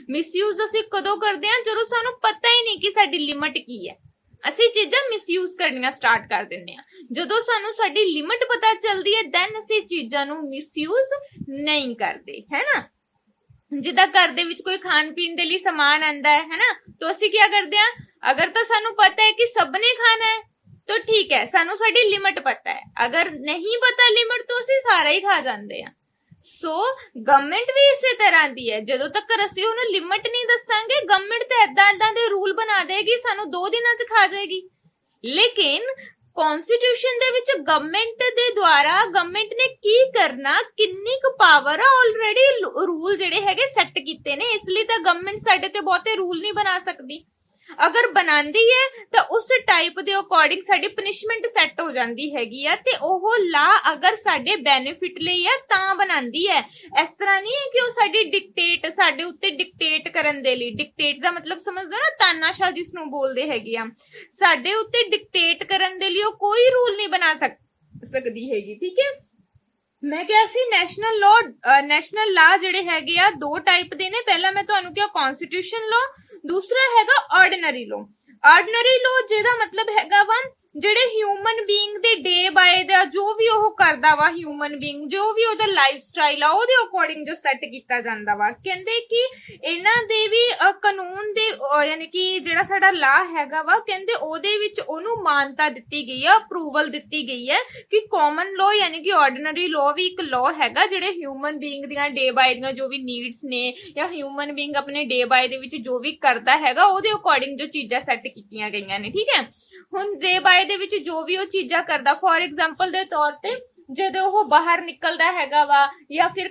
ਮਿਸਯੂਜ਼ ਅਸੀਂ ਕਦੋਂ ਕਰਦੇ ਹਾਂ? ਜਦੋਂ ਸਾਨੂੰ ਪਤਾ ਹੀ ਨਹੀਂ ਕਿ ਸਾਡੀ ਲਿਮਟ ਕੀ ਹੈ, ਅਸੀਂ ਚੀਜ਼ਾਂ ਮਿਸਯੂਜ਼ ਕਰਨੀਆਂ ਸਟਾਰਟ ਕਰ ਦਿੰਦੇ ਆ। ਜਦੋਂ ਸਾਨੂੰ ਸਾਡੀ ਲਿਮਟ ਪਤਾ ਚੱਲਦੀ ਹੈ ਦੈਨ ਅਸੀਂ ਚੀਜ਼ਾਂ ਨੂੰ ਮਿਸਯੂਜ਼ ਨਹੀਂ ਕਰਦੇ, ਹੈ ਨਾ। ਜਿੱਦਾਂ ਘਰ ਦੇ ਵਿੱਚ ਕੋਈ ਖਾਣ ਪੀਣ ਦੇ ਲਈ ਸਮਾਨ ਆਂਦਾ ਹੈ ਨਾ, ਤਾਂ ਅਸੀਂ ਕੀ ਕਰਦੇ ਆ? ਅਗਰ ਤਾਂ ਸਾਨੂੰ ਪਤਾ ਹੈ ਕਿ ਸਭ ਨੇ ਖਾਣਾ ਹੈ ਤਾਂ ਠੀਕ ਹੈ, ਸਾਨੂੰ ਸਾਡੀ ਲਿਮਟ ਪਤਾ ਹੈ। ਅਗਰ ਨਹੀਂ ਪਤਾ ਲਿਮਟ ਤਾਂ ਅਸੀਂ ਸਾਰਾ ਹੀ ਖਾ ਜਾਂਦੇ ਆ। ਸੋ ਗਵਰਨਮੈਂਟ ਵੀ ਇਸੇ ਤਰ੍ਹਾਂ ਦੀ ਹੈ। ਜਦੋਂ ਤੱਕ ਅਸੀਂ ਉਹਨੂੰ ਲਿਮਟ ਨਹੀਂ ਦੱਸਾਂਗੇ, ਗਵਰਨਮੈਂਟ ਤੇ ਏਦਾਂ ਦੇ ਰੂਲ ਬਣਾ ਦੇਗੀ, ਸਾਨੂੰ 2 ਦਿਨਾਂ 'ਚ ਖਾ ਜਾਏਗੀ। ਲੇਕਿਨ ਕਨਸਟੀਟਿਊਸ਼ਨ ਦੇ ਵਿੱਚ ਗਵਰਨਮੈਂਟ ਦੇ ਦੁਆਰਾ ਗਵਰਨਮੈਂਟ ਨੇ ਕੀ ਕਰਨਾ, ਕਿੰਨੀ ਕੁ ਪਾਵਰ ਆ, ਆਲਰੇਡੀ ਰੂਲ ਜਿਹੜੇ ਹੈਗੇ ਸੈੱਟ ਕੀਤੇ ਹੈਗੇ ਨੇ, ਇਸ ਲਈ ਤਾਂ ਗਵਰਨਮੈਂਟ ਸਾਡੇ ਤੇ ਬਹੁਤੇ ਰੂਲ ਨਹੀਂ ਬਣਾ ਸਕਦੀ। ਅਗਰ ਬਣਾਉਂਦੀ ਹੈ ਤਾਂ ਉਸ ਟਾਈਪ ਦੇ ਅਕੋਰਡਿੰਗ ਸਾਡੀ ਪਨਿਸ਼ਮੈਂਟ ਸੈੱਟ ਹੋ ਜਾਂਦੀ ਹੈਗੀ ਆ, ਤੇ ਉਹ ਲਾ ਅਗਰ ਸਾਡੇ ਬੈਨੀਫਿਟ ਲਈ ਆ ਤਾਂ ਬਣਾਉਂਦੀ ਹੈ। ਇਸ ਤਰ੍ਹਾਂ ਨਹੀਂ ਹੈ ਕਿ ਉਹ ਸਾਡੀ ਡਿਕਟੇਟ, ਸਾਡੇ ਉੱਤੇ ਡਿਕਟੇਟ ਕਰਨ ਦੇ ਲਈ, ਡਿਕਟੇਟ ਦਾ ਮਤਲਬ ਸਮਝਦੇ ਨਾ, ਤਾਨਾਸ਼ਾਹ ਜਿਸ ਨੂੰ ਬੋਲਦੇ ਹੈਗੇ ਆ, ਸਾਡੇ ਉੱਤੇ ਡਿਕਟੇਟ ਕਰਨ ਦੇ ਲਈ ਉਹ ਕੋਈ ਰੂਲ ਨਹੀਂ ਬਣਾ ਸਕਦੀ ਹੈਗੀ, ਠੀਕ ਹੈ। ਮੈਂ ਕਿਹਾ ਸੀ ਨੈਸ਼ਨਲ ਲਾ ਜਿਹੜੇ ਹੈਗੇ ਆ ਦੋ ਟਾਈਪ ਦੇ ਨੇ। ਪਹਿਲਾਂ ਮੈਂ ਤੁਹਾਨੂੰ ਕਿਹਾ ਕਨਸਟੀਟਿਊਸ਼ਨ ਲਾ, ਦੂਸਰਾ ਹੈਗਾ ਆਰਡੀਨਰੀ ਲਾ। ਆਰਡੀਨਰੀ ਲਾ ਜਿਹਦਾ ਮਤਲਬ ਹੈਗਾ ਵਾ ਜਿਹੜੇ ਹਿਊਮਨ ਬੀਇੰਗ ਦੇ ਡੇ ਬਾਏ ਦਾ ਜੋ ਵੀ ਉਹ ਕਰਦਾ ਵਾ, ਹਿਊਮਨ ਬੀਇੰਗ ਜੋ ਵੀ ਉਹਦਾ ਲਾਈਫ ਸਟਾਈਲ ਆ ਉਹਦੇ ਅਕੋਰਡਿੰਗ ਜੋ ਸੈੱਟ ਕੀਤਾ ਜਾਂਦਾ ਵਾ। ਕਹਿੰਦੇ ਕਿ ਇਹਨਾਂ ਦੇ ਵੀ ਕਾਨੂੰਨ ਦੇ ਯਾਨੀ ਕਿ ਜਿਹੜਾ ਸਾਡਾ ਲਾ ਹੈਗਾ ਵਾ, ਕਹਿੰਦੇ ਉਹਦੇ ਵਿੱਚ ਉਹਨੂੰ ਮਾਨਤਾ ਦਿੱਤੀ ਗਈ ਆ, ਅਪਰੂਵਲ ਦਿੱਤੀ ਗਈ ਹੈ ਕਿ ਕਾਮਨ ਲਾ ਯਾਨੀ ਕਿ ਆਰਡੀਨਰੀ ਲਾ ਵੀ ਇੱਕ ਲਾ ਹੈਗਾ ਜਿਹੜੇ ਹਿਊਮਨ ਬੀਇੰਗ ਦੀਆਂ ਡੇ ਬਾਏ ਦੀਆਂ ਜੋ ਵੀ ਨੀਡਸ ਨੇ, ਜਾਂ ਹਿਊਮਨ ਬੀਇੰਗ ਆਪਣੇ ਡੇ ਬਾਏ ਦੇ ਵਿੱਚ ਜੋ ਵੀ ਕਰਦਾ ਹੈਗਾ ਉਹਦੇ ਅਕੋਰਡਿੰਗ ਜੋ ਚੀਜ਼ਾਂ ਸੈੱਟ ਕੀਤੀਆਂ ਗਈਆਂ ਨੇ, ਠੀਕ ਹੈ। ਹੁਣ ਡੇ ਬਾਏ ਦੇ ਵਿੱਚ ਜੋ ਵੀ ਉਹ ਚੀਜ਼ਾਂ ਕਰਦਾ, ਫੋਰ ਐਗਜ਼ਾਮਪਲ ਦੇ ਤੌਰ ਤੇ ਜਦੋਂ ਉਹ ਬਾਹਰ ਨਿਕਲਦਾ ਹੈਗਾ ਵਾ, ਜਾਂ ਫਿਰ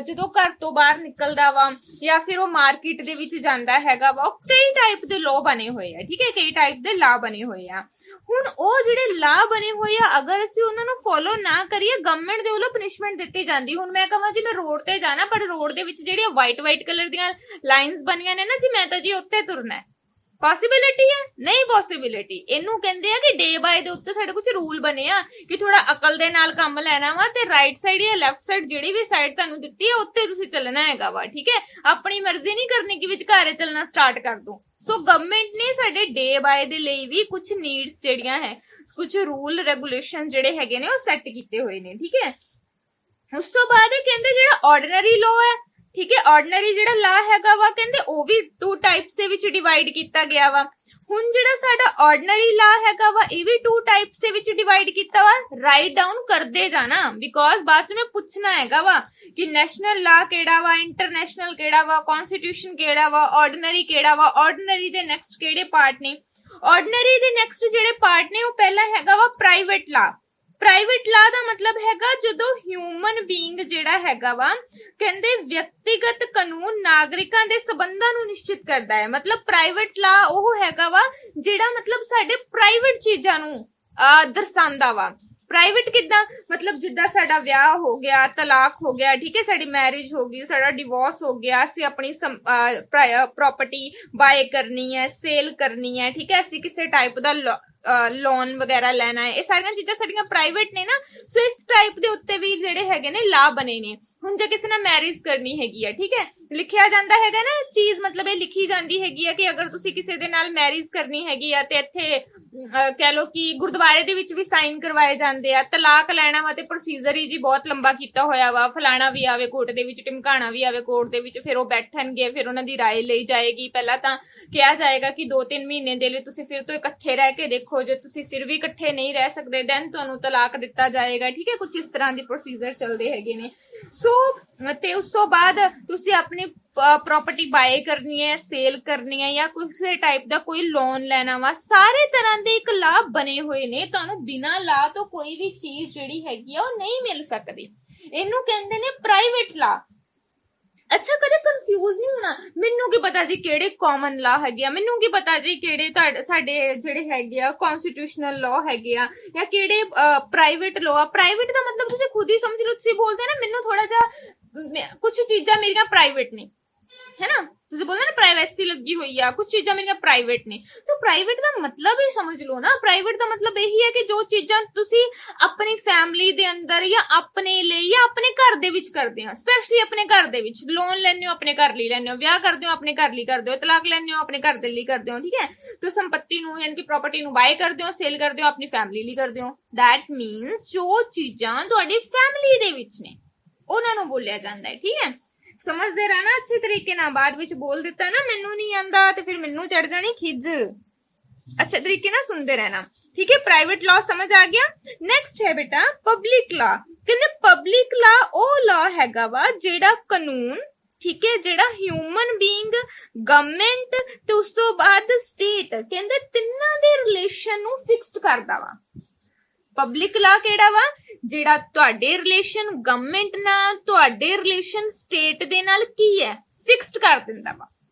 ਜਦੋਂ ਘਰ ਤੋਂ ਬਾਹਰ ਨਿਕਲਦਾ ਵਾ, ਜਾਂ ਫਿਰ ਉਹ ਮਾਰਕੀਟ ਦੇ ਵਿੱਚ ਜਾਂਦਾ ਹੈਗਾ ਵਾ, ਉਹ ਕਈ ਟਾਈਪ ਦੇ ਲਾਅ ਬਣੇ ਹੋਏ ਆ, ਠੀਕ ਹੈ, ਕਈ ਟਾਈਪ ਦੇ ਲਾਅ ਬਣੇ ਹੋਏ ਆ। ਹੁਣ ਉਹ ਜਿਹੜੇ ਲਾਅ ਬਣੇ ਹੋਏ ਆ ਅਗਰ ਅਸੀਂ ਉਹਨਾਂ ਨੂੰ ਫੋਲੋ ਨਾ ਕਰੀਏ, ਗਵਰਨਮੈਂਟ ਦੇ ਵੱਲੋਂ ਪਨਿਸ਼ਮੈਂਟ ਦਿੱਤੀ ਜਾਂਦੀ। ਹੁਣ ਮੈਂ ਕਹਾਂ ਜੀ ਮੈਂ ਰੋਡ ਤੇ ਜਾਣਾ, ਪਰ ਰੋਡ ਦੇ ਵਿੱਚ ਜਿਹੜੀਆਂ ਵਾਈਟ ਕਲਰ ਦੀਆਂ ਲਾਈਨਸ ਬਣੀਆਂ ਨੇ ਨਾ ਜੀ, ਮੈਂ ਤਾਂ ਜੀ ਉੱਤੇ ਤੁਰਨਾ ਹੈ, ਪੋਸਿਬਿਲਿਟੀ ਹੈ? ਨਹੀਂ ਪੋਸਿਬਿਲਿਟੀ। ਇਹਨੂੰ ਕਹਿੰਦੇ ਆ ਕਿ ਡੇ ਬਾਏ ਦੇ ਉੱਤੇ ਸਾਡੇ ਕੁਝ ਰੂਲ ਬਣੇ ਆ ਕਿ ਥੋੜਾ ਅਕਲ ਦੇ ਨਾਲ ਕੰਮ ਲੈਣਾ ਵਾ, ਤੇ ਰਾਈਟ ਸਾਈਡ ਜਾਂ ਲੈਫਟ ਸਾਈਡ ਜਿਹੜੀ ਵੀ ਸਾਈਡ ਤੁਹਾਨੂੰ ਦਿੱਤੀ ਹੈ ਉੱਤੇ ਤੁਸੀਂ ਚੱਲਣਾ ਹੈਗਾ ਵਾ, ਠੀਕ ਹੈ। ਆਪਣੀ ਮਰਜ਼ੀ ਨਹੀਂ ਕਰਨੀ ਕਿ ਵਿਚਕਾਰੇ ਚੱਲਣਾ ਸਟਾਰਟ ਕਰ ਦੋ। ਸੋ ਗਵਰਨਮੈਂਟ ਨੇ ਸਾਡੇ ਡੇ ਬਾਏ ਦੇ ਲਈ ਵੀ ਕੁਝ ਨੀਡਸ ਜਿਹੜੀਆਂ ਹੈ, ਕੁਝ ਰੂਲ ਰੈਗੂਲੇਸ਼ਨ ਜਿਹੜੇ ਹੈਗੇ ਨੇ ਉਹ ਸੈੱਟ ਕੀਤੇ ਹੋਏ ਨੇ, ਠੀਕ ਹੈ। ਉਸ ਤੋਂ ਬਾਅਦ ਕਹਿੰਦੇ ਜਿਹੜਾ ਆਰਡੀਨਰੀ ਲਾਅ ਹੈ, ਠੀਕ ਹੈ, ਆਰਡੀਨਰੀ ਜਿਹੜਾ ਲਾ ਹੈਗਾ ਵਾ ਕਹਿੰਦੇ ਉਹ ਵੀ ਟੂ ਟਾਈਪਸ ਦੇ ਵਿੱਚ ਡਿਵਾਈਡ ਕੀਤਾ ਗਿਆ ਵਾ। ਹੁਣ ਜਿਹੜਾ ਸਾਡਾ ਆਰਡੀਨਰੀ ਲਾ ਹੈਗਾ ਵਾ ਇਹ ਵੀ ਟੂ ਟਾਈਪਸ ਦੇ ਵਿੱਚ ਡਿਵਾਈਡ ਕੀਤਾ ਵਾ। ਰਾਈਟ ਡਾਊਨ ਕਰਦੇ ਜਾਣਾ, ਬਿਕੋਜ਼ ਬਾਅਦ ਚ ਮੈਂ ਪੁੱਛਣਾ ਹੈਗਾ ਵਾ ਕਿ ਨੈਸ਼ਨਲ ਲਾ ਕਿਹੜਾ ਵਾ, ਇੰਟਰਨੈਸ਼ਨਲ ਕਿਹੜਾ ਵਾ, ਕਨਸਟੀਟਿਊਸ਼ਨ ਕਿਹੜਾ ਵਾ, ਆਰਡੀਨਰੀ ਕਿਹੜਾ ਵਾ, ਆਰਡੀਨਰੀ ਦੇ ਨੈਕਸਟ ਕਿਹੜੇ ਪਾਰਟ ਨੇ। ਆਰਡੀਨਰੀ ਦੇ ਨੈਕਸਟ ਜਿਹੜੇ ਪਾਰਟ ਨੇ ਉਹ ਪਹਿਲਾ ਹੈਗਾ ਵਾ ਪ੍ਰਾਈਵੇਟ ਲਾ। ਪ੍ਰਾਈਵੇਟ ਲਾ ਦਾ ਮਤਲਬ ਹੈਗਾ ਜਦੋਂ ਹਿਊਮਨ ਬੀਇੰਗ ਜਿਹੜਾ ਹੈਗਾ ਵਾ ਕਹਿੰਦੇ ਵਿਅਕਤੀਗਤ ਕਾਨੂੰਨ ਨਾਗਰਿਕਾਂ ਦੇ ਸਬੰਧਾਂ ਨੂੰ ਨਿਸ਼ਚਿਤ ਕਰਦਾ ਹੈ। ਮਤਲਬ ਪ੍ਰਾਈਵੇਟ ਲਾ ਉਹ ਹੈਗਾ ਵਾ ਜਿਹੜਾ ਮਤਲਬ ਸਾਡੇ ਪ੍ਰਾਈਵੇਟ ਚੀਜ਼ਾਂ ਨੂੰ ਦਰਸਾਉਂਦਾ ਵਾ। ਪ੍ਰਾਈਵੇਟ ਕਿੱਦਾਂ? ਮਤਲਬ ਜਿੱਦਾਂ ਸਾਡਾ ਵਿਆਹ ਹੋ ਗਿਆ, ਤਲਾਕ ਹੋ ਗਿਆ, ਠੀਕ ਹੈ, ਸਾਡੀ ਮੈਰਿਜ ਹੋ ਗਈ, ਸਾਡਾ ਡਿਵੋਰਸ ਹੋ ਗਿਆ, ਅਸੀਂ ਆਪਣੀ ਪ੍ਰੋਪਰਟੀ ਬਾਏ ਕਰਨੀ ਹੈ, ਸੇਲ ਕਰਨੀ ਹੈ, ਠੀਕ ਹੈ, ਅਸੀਂ ਕਿਸੇ ਟਾਈਪ ਦਾ ਲੋਨ ਵਗੈਰਾ ਲੈਣਾ ਹੈ, ਇਹ ਸਾਰੀਆਂ ਚੀਜ਼ਾਂ ਸਾਡੀਆਂ ਪ੍ਰਾਈਵੇਟ ਨੇ ਨਾ। ਸੋ ਇਸ ਟਾਈਪ ਦੇ ਉੱਤੇ ਵੀ ਜਿਹੜੇ ਹੈਗੇ ਨੇ ਲਾ ਬਣੇ ਨੇ। ਹੁਣ ਜੇ ਕਿਸੇ ਨਾਲ ਮੈਰਿਜ ਕਰਨੀ ਹੈਗੀ ਆ, ਠੀਕ ਹੈ, ਲਿਖਿਆ ਜਾਂਦਾ ਹੈਗਾ ਨਾ ਚੀਜ਼, ਮਤਲਬ ਇਹ ਲਿਖੀ ਜਾਂਦੀ ਹੈਗੀ ਆ ਕਿ ਅਗਰ ਤੁਸੀਂ ਕਿਸੇ ਦੇ ਨਾਲ ਮੈਰਿਜ ਕਰਨੀ ਹੈਗੀ ਆ ਤੇ ਇੱਥੇ ਕਹਿ ਲੋ ਕਿ ਗੁਰਦੁਆਰੇ ਦੇ ਵਿੱਚ ਵੀ ਸਾਈਨ ਕਰਵਾਏ ਜਾਂਦੇ ਆ। ਤਲਾਕ ਲੈਣਾ ਵਾ ਤੇ ਪ੍ਰੋਸੀਜਰ ਹੀ ਜੀ ਬਹੁਤ ਲੰਬਾ ਕੀਤਾ ਹੋਇਆ ਵਾ, ਫਲਾਣਾ ਵੀ ਆਵੇ ਕੋਰਟ ਦੇ ਵਿੱਚ, ਟਿਮਕਾਣਾ ਵੀ ਆਵੇ ਕੋਰਟ ਦੇ ਵਿੱਚ, ਫਿਰ ਉਹ ਬੈਠਣਗੇ, ਫਿਰ ਉਹਨਾਂ ਦੀ ਰਾਏ ਲਈ ਜਾਏਗੀ। ਪਹਿਲਾਂ ਤਾਂ ਕਿਹਾ ਜਾਏਗਾ ਕਿ 2-3 ਮਹੀਨੇ ਦੇ ਲਈ ਤੁਸੀਂ ਫਿਰ ਤੋਂ ਇਕੱਠੇ ਰਹਿ ਕੇ ਦੇਖੋ, ਜੇ ਤੁਸੀਂ ਫਿਰ ਵੀ ਇਕੱਠੇ ਨਹੀਂ ਰਹਿ ਸਕਦੇ ਦੈਨ ਤੁਹਾਨੂੰ ਤਲਾਕ ਦਿੱਤਾ ਜਾਏਗਾ, ਠੀਕ ਹੈ। ਕੁਝ ਇਸ ਤਰ੍ਹਾਂ ਦੇ ਪ੍ਰੋਸੀਜਰ ਚੱਲਦੇ ਹੈਗੇ ਨੇ। ਸੋ ਤੇ ਉਸ ਤੋਂ ਬਾਅਦ ਤੁਸੀਂ ਆਪਣੀ ਪ੍ਰੋਪਰਟੀ ਬਾਏ ਕਰਨੀ ਹੈ, ਸੇਲ ਕਰਨੀ ਹੈ, ਜਾਂ ਕਿਸੇ ਟਾਈਪ ਦਾ ਕੋਈ ਲੋਨ ਲੈਣਾ ਵਾ, ਸਾਰੇ ਤਰ੍ਹਾਂ ਦੇ ਇੱਕ ਲਾਭ ਬਣੇ ਹੋਏ ਨੇ। ਤੁਹਾਨੂੰ ਬਿਨਾਂ ਲਾਭ ਤੋਂ ਕੋਈ ਵੀ ਚੀਜ਼ ਜਿਹੜੀ ਹੈਗੀ ਆ ਉਹ ਨਹੀਂ ਮਿਲ ਸਕਦੀ। ਇਹਨੂੰ ਕਹਿੰਦੇ ਨੇ ਪ੍ਰਾਈਵੇਟ ਲਾ। ਅੱਛਾ, ਕਦੇ ਕੰਫਿਊਜ਼ ਨਹੀਂ ਹੋਣਾ, ਮੈਨੂੰ ਕੀ ਪਤਾ ਜੀ ਕਿਹੜੇ ਕਾਮਨ ਲਾ ਹੈਗੇ ਆ, ਮੈਨੂੰ ਕੀ ਪਤਾ ਜੀ ਕਿਹੜੇ ਸਾਡੇ ਜਿਹੜੇ ਹੈਗੇ ਆ ਕਨਸਟੀਟਿਊਸ਼ਨਲ ਲਾ ਹੈਗੇ ਆ, ਜਾਂ ਕਿਹੜੇ ਪ੍ਰਾਈਵੇਟ ਲਾ ਆ। ਪ੍ਰਾਈਵੇਟ ਦਾ ਮਤਲਬ ਤੁਸੀਂ ਖੁਦ ਹੀ ਸਮਝ ਲਓ। ਤੁਸੀਂ ਬੋਲਦੇ ਨਾ ਮੈਨੂੰ ਥੋੜਾ ਜਿਹਾ ਕੁਝ ਚੀਜ਼ਾਂ ਮੇਰੀਆਂ ਪ੍ਰਾਈਵੇਟ ਨੇ, ਹੈ ਨਾ, ਤੁਸੀਂ ਬੋਲਦੇ ਨਾ ਪ੍ਰਾਈਵੇਸੀ ਲੱਗੀ ਹੋਈ ਆ, ਕੁਝ ਚੀਜ਼ਾਂ ਮੇਰੀਆਂ ਪ੍ਰਾਈਵੇਟ ਨੇ। ਤਾਂ ਪ੍ਰਾਈਵੇਟ ਦਾ ਮਤਲਬ ਹੀ ਸਮਝ ਲਓ ਨਾ। ਪ੍ਰਾਈਵੇਟ ਦਾ ਮਤਲਬ ਇਹੀ ਹੈ ਕਿ ਜੋ ਚੀਜ਼ਾਂ ਤੁਸੀਂ ਆਪਣੀ ਫੈਮਿਲੀ ਦੇ ਅੰਦਰ ਜਾਂ ਆਪਣੇ ਲਈ ਜਾਂ ਆਪਣੇ ਘਰ ਦੇ ਵਿੱਚ ਕਰਦੇ ਹੋ, ਸਪੈਸ਼ਲੀ ਆਪਣੇ ਘਰ ਦੇ ਵਿੱਚ ਲੋਨ ਲੈਣੇ ਹੋ, ਆਪਣੇ ਘਰ ਲਈ ਲੈਣੇ ਹੋ, ਵਿਆਹ ਕਰਦੇ ਹੋ ਆਪਣੇ ਘਰ ਲਈ ਕਰਦੇ ਹੋ, ਤਲਾਕ ਲੈਣੇ ਹੋ ਆਪਣੇ ਘਰ ਦੇ ਲਈ ਕਰਦੇ ਹੋ, ਠੀਕ ਹੈ। तो संपत्ति ਨੂੰ ਯਾਨੀ ਕਿ ਪ੍ਰਾਪਰਟੀ ਨੂੰ ਬਾਏ ਕਰਦੇ ਹੋ, ਸੇਲ ਕਰਦੇ ਹੋ, ਆਪਣੀ ਫੈਮਿਲੀ ਲਈ ਕਰਦੇ ਹੋ। ਦੈਟ ਮੀਨਸ ਜੋ ਚੀਜ਼ਾਂ ਤੁਹਾਡੀ ਫੈਮਿਲੀ ਦੇ ਵਿੱਚ ਨੇ ਉਹਨਾਂ ਨੂੰ ਬੋਲਿਆ ਜਾਂਦਾ ਹੈ, ਠੀਕ ਹੈ। ਸਮਝਦੇ ਰਹਿਣਾ ਅੱਛੇ ਤਰੀਕੇ ਨਾਲ। ਬਾਅਦ ਵਿੱਚ ਬੋਲ ਦਿੱਤਾ ਨਾ ਮੈਨੂੰ ਨਹੀਂ ਆਂਦਾ ਤੇ ਫਿਰ ਮੈਨੂੰ ਚੜ ਜਾਣੀ ਖਿੱਜ। ਅੱਛੇ ਤਰੀਕੇ ਨਾਲ ਸੁਣਦੇ ਰਹਿਣਾ, ਠੀਕ ਹੈ। ਪ੍ਰਾਈਵੇਟ ਲਾ ਸਮਝ ਆ ਗਿਆ। ਨੈਕਸਟ ਹੈ ਬੇਟਾ ਪਬਲਿਕ ਲਾ। ਕਹਿੰਦੇ ਪਬਲਿਕ ਲਾ ਉਹ ਲਾ ਹੈਗਾ ਵਾ ਜਿਹੜਾ ਕਾਨੂੰਨ, ਠੀਕ ਹੈ, ਜਿਹੜਾ ਹਿਊਮਨ ਬੀਇੰਗ, ਗਵਰਨਮੈਂਟ ਤੇ ਉਸ ਤੋਂ ਬਾਅਦ ਸਟੇਟ, ਕਹਿੰਦੇ ਤਿੰਨਾਂ ਦੇ ਰਿਲੇਸ਼ਨ ਨੂੰ ਫਿਕਸਡ ਕਰਦਾ ਵਾ। ਪਬਲਿਕ ਲਾ ਕਿਹੜਾ ਵਾ? ਜਿਹੜਾ ਤੁਹਾਡੇ ਰਿਲੇਸ਼ਨ ਗਵਰਨਮੈਂਟ ਨਾਲ, ਤੁਹਾਡੇ ਰਿਲੇਸ਼ਨ ਸਟੇਟ ਦੇ ਨਾਲ ਕੀ ਹੈ, ਫਿਕਸਡ ਕਰ ਦਿੰਦਾ ਵਾ।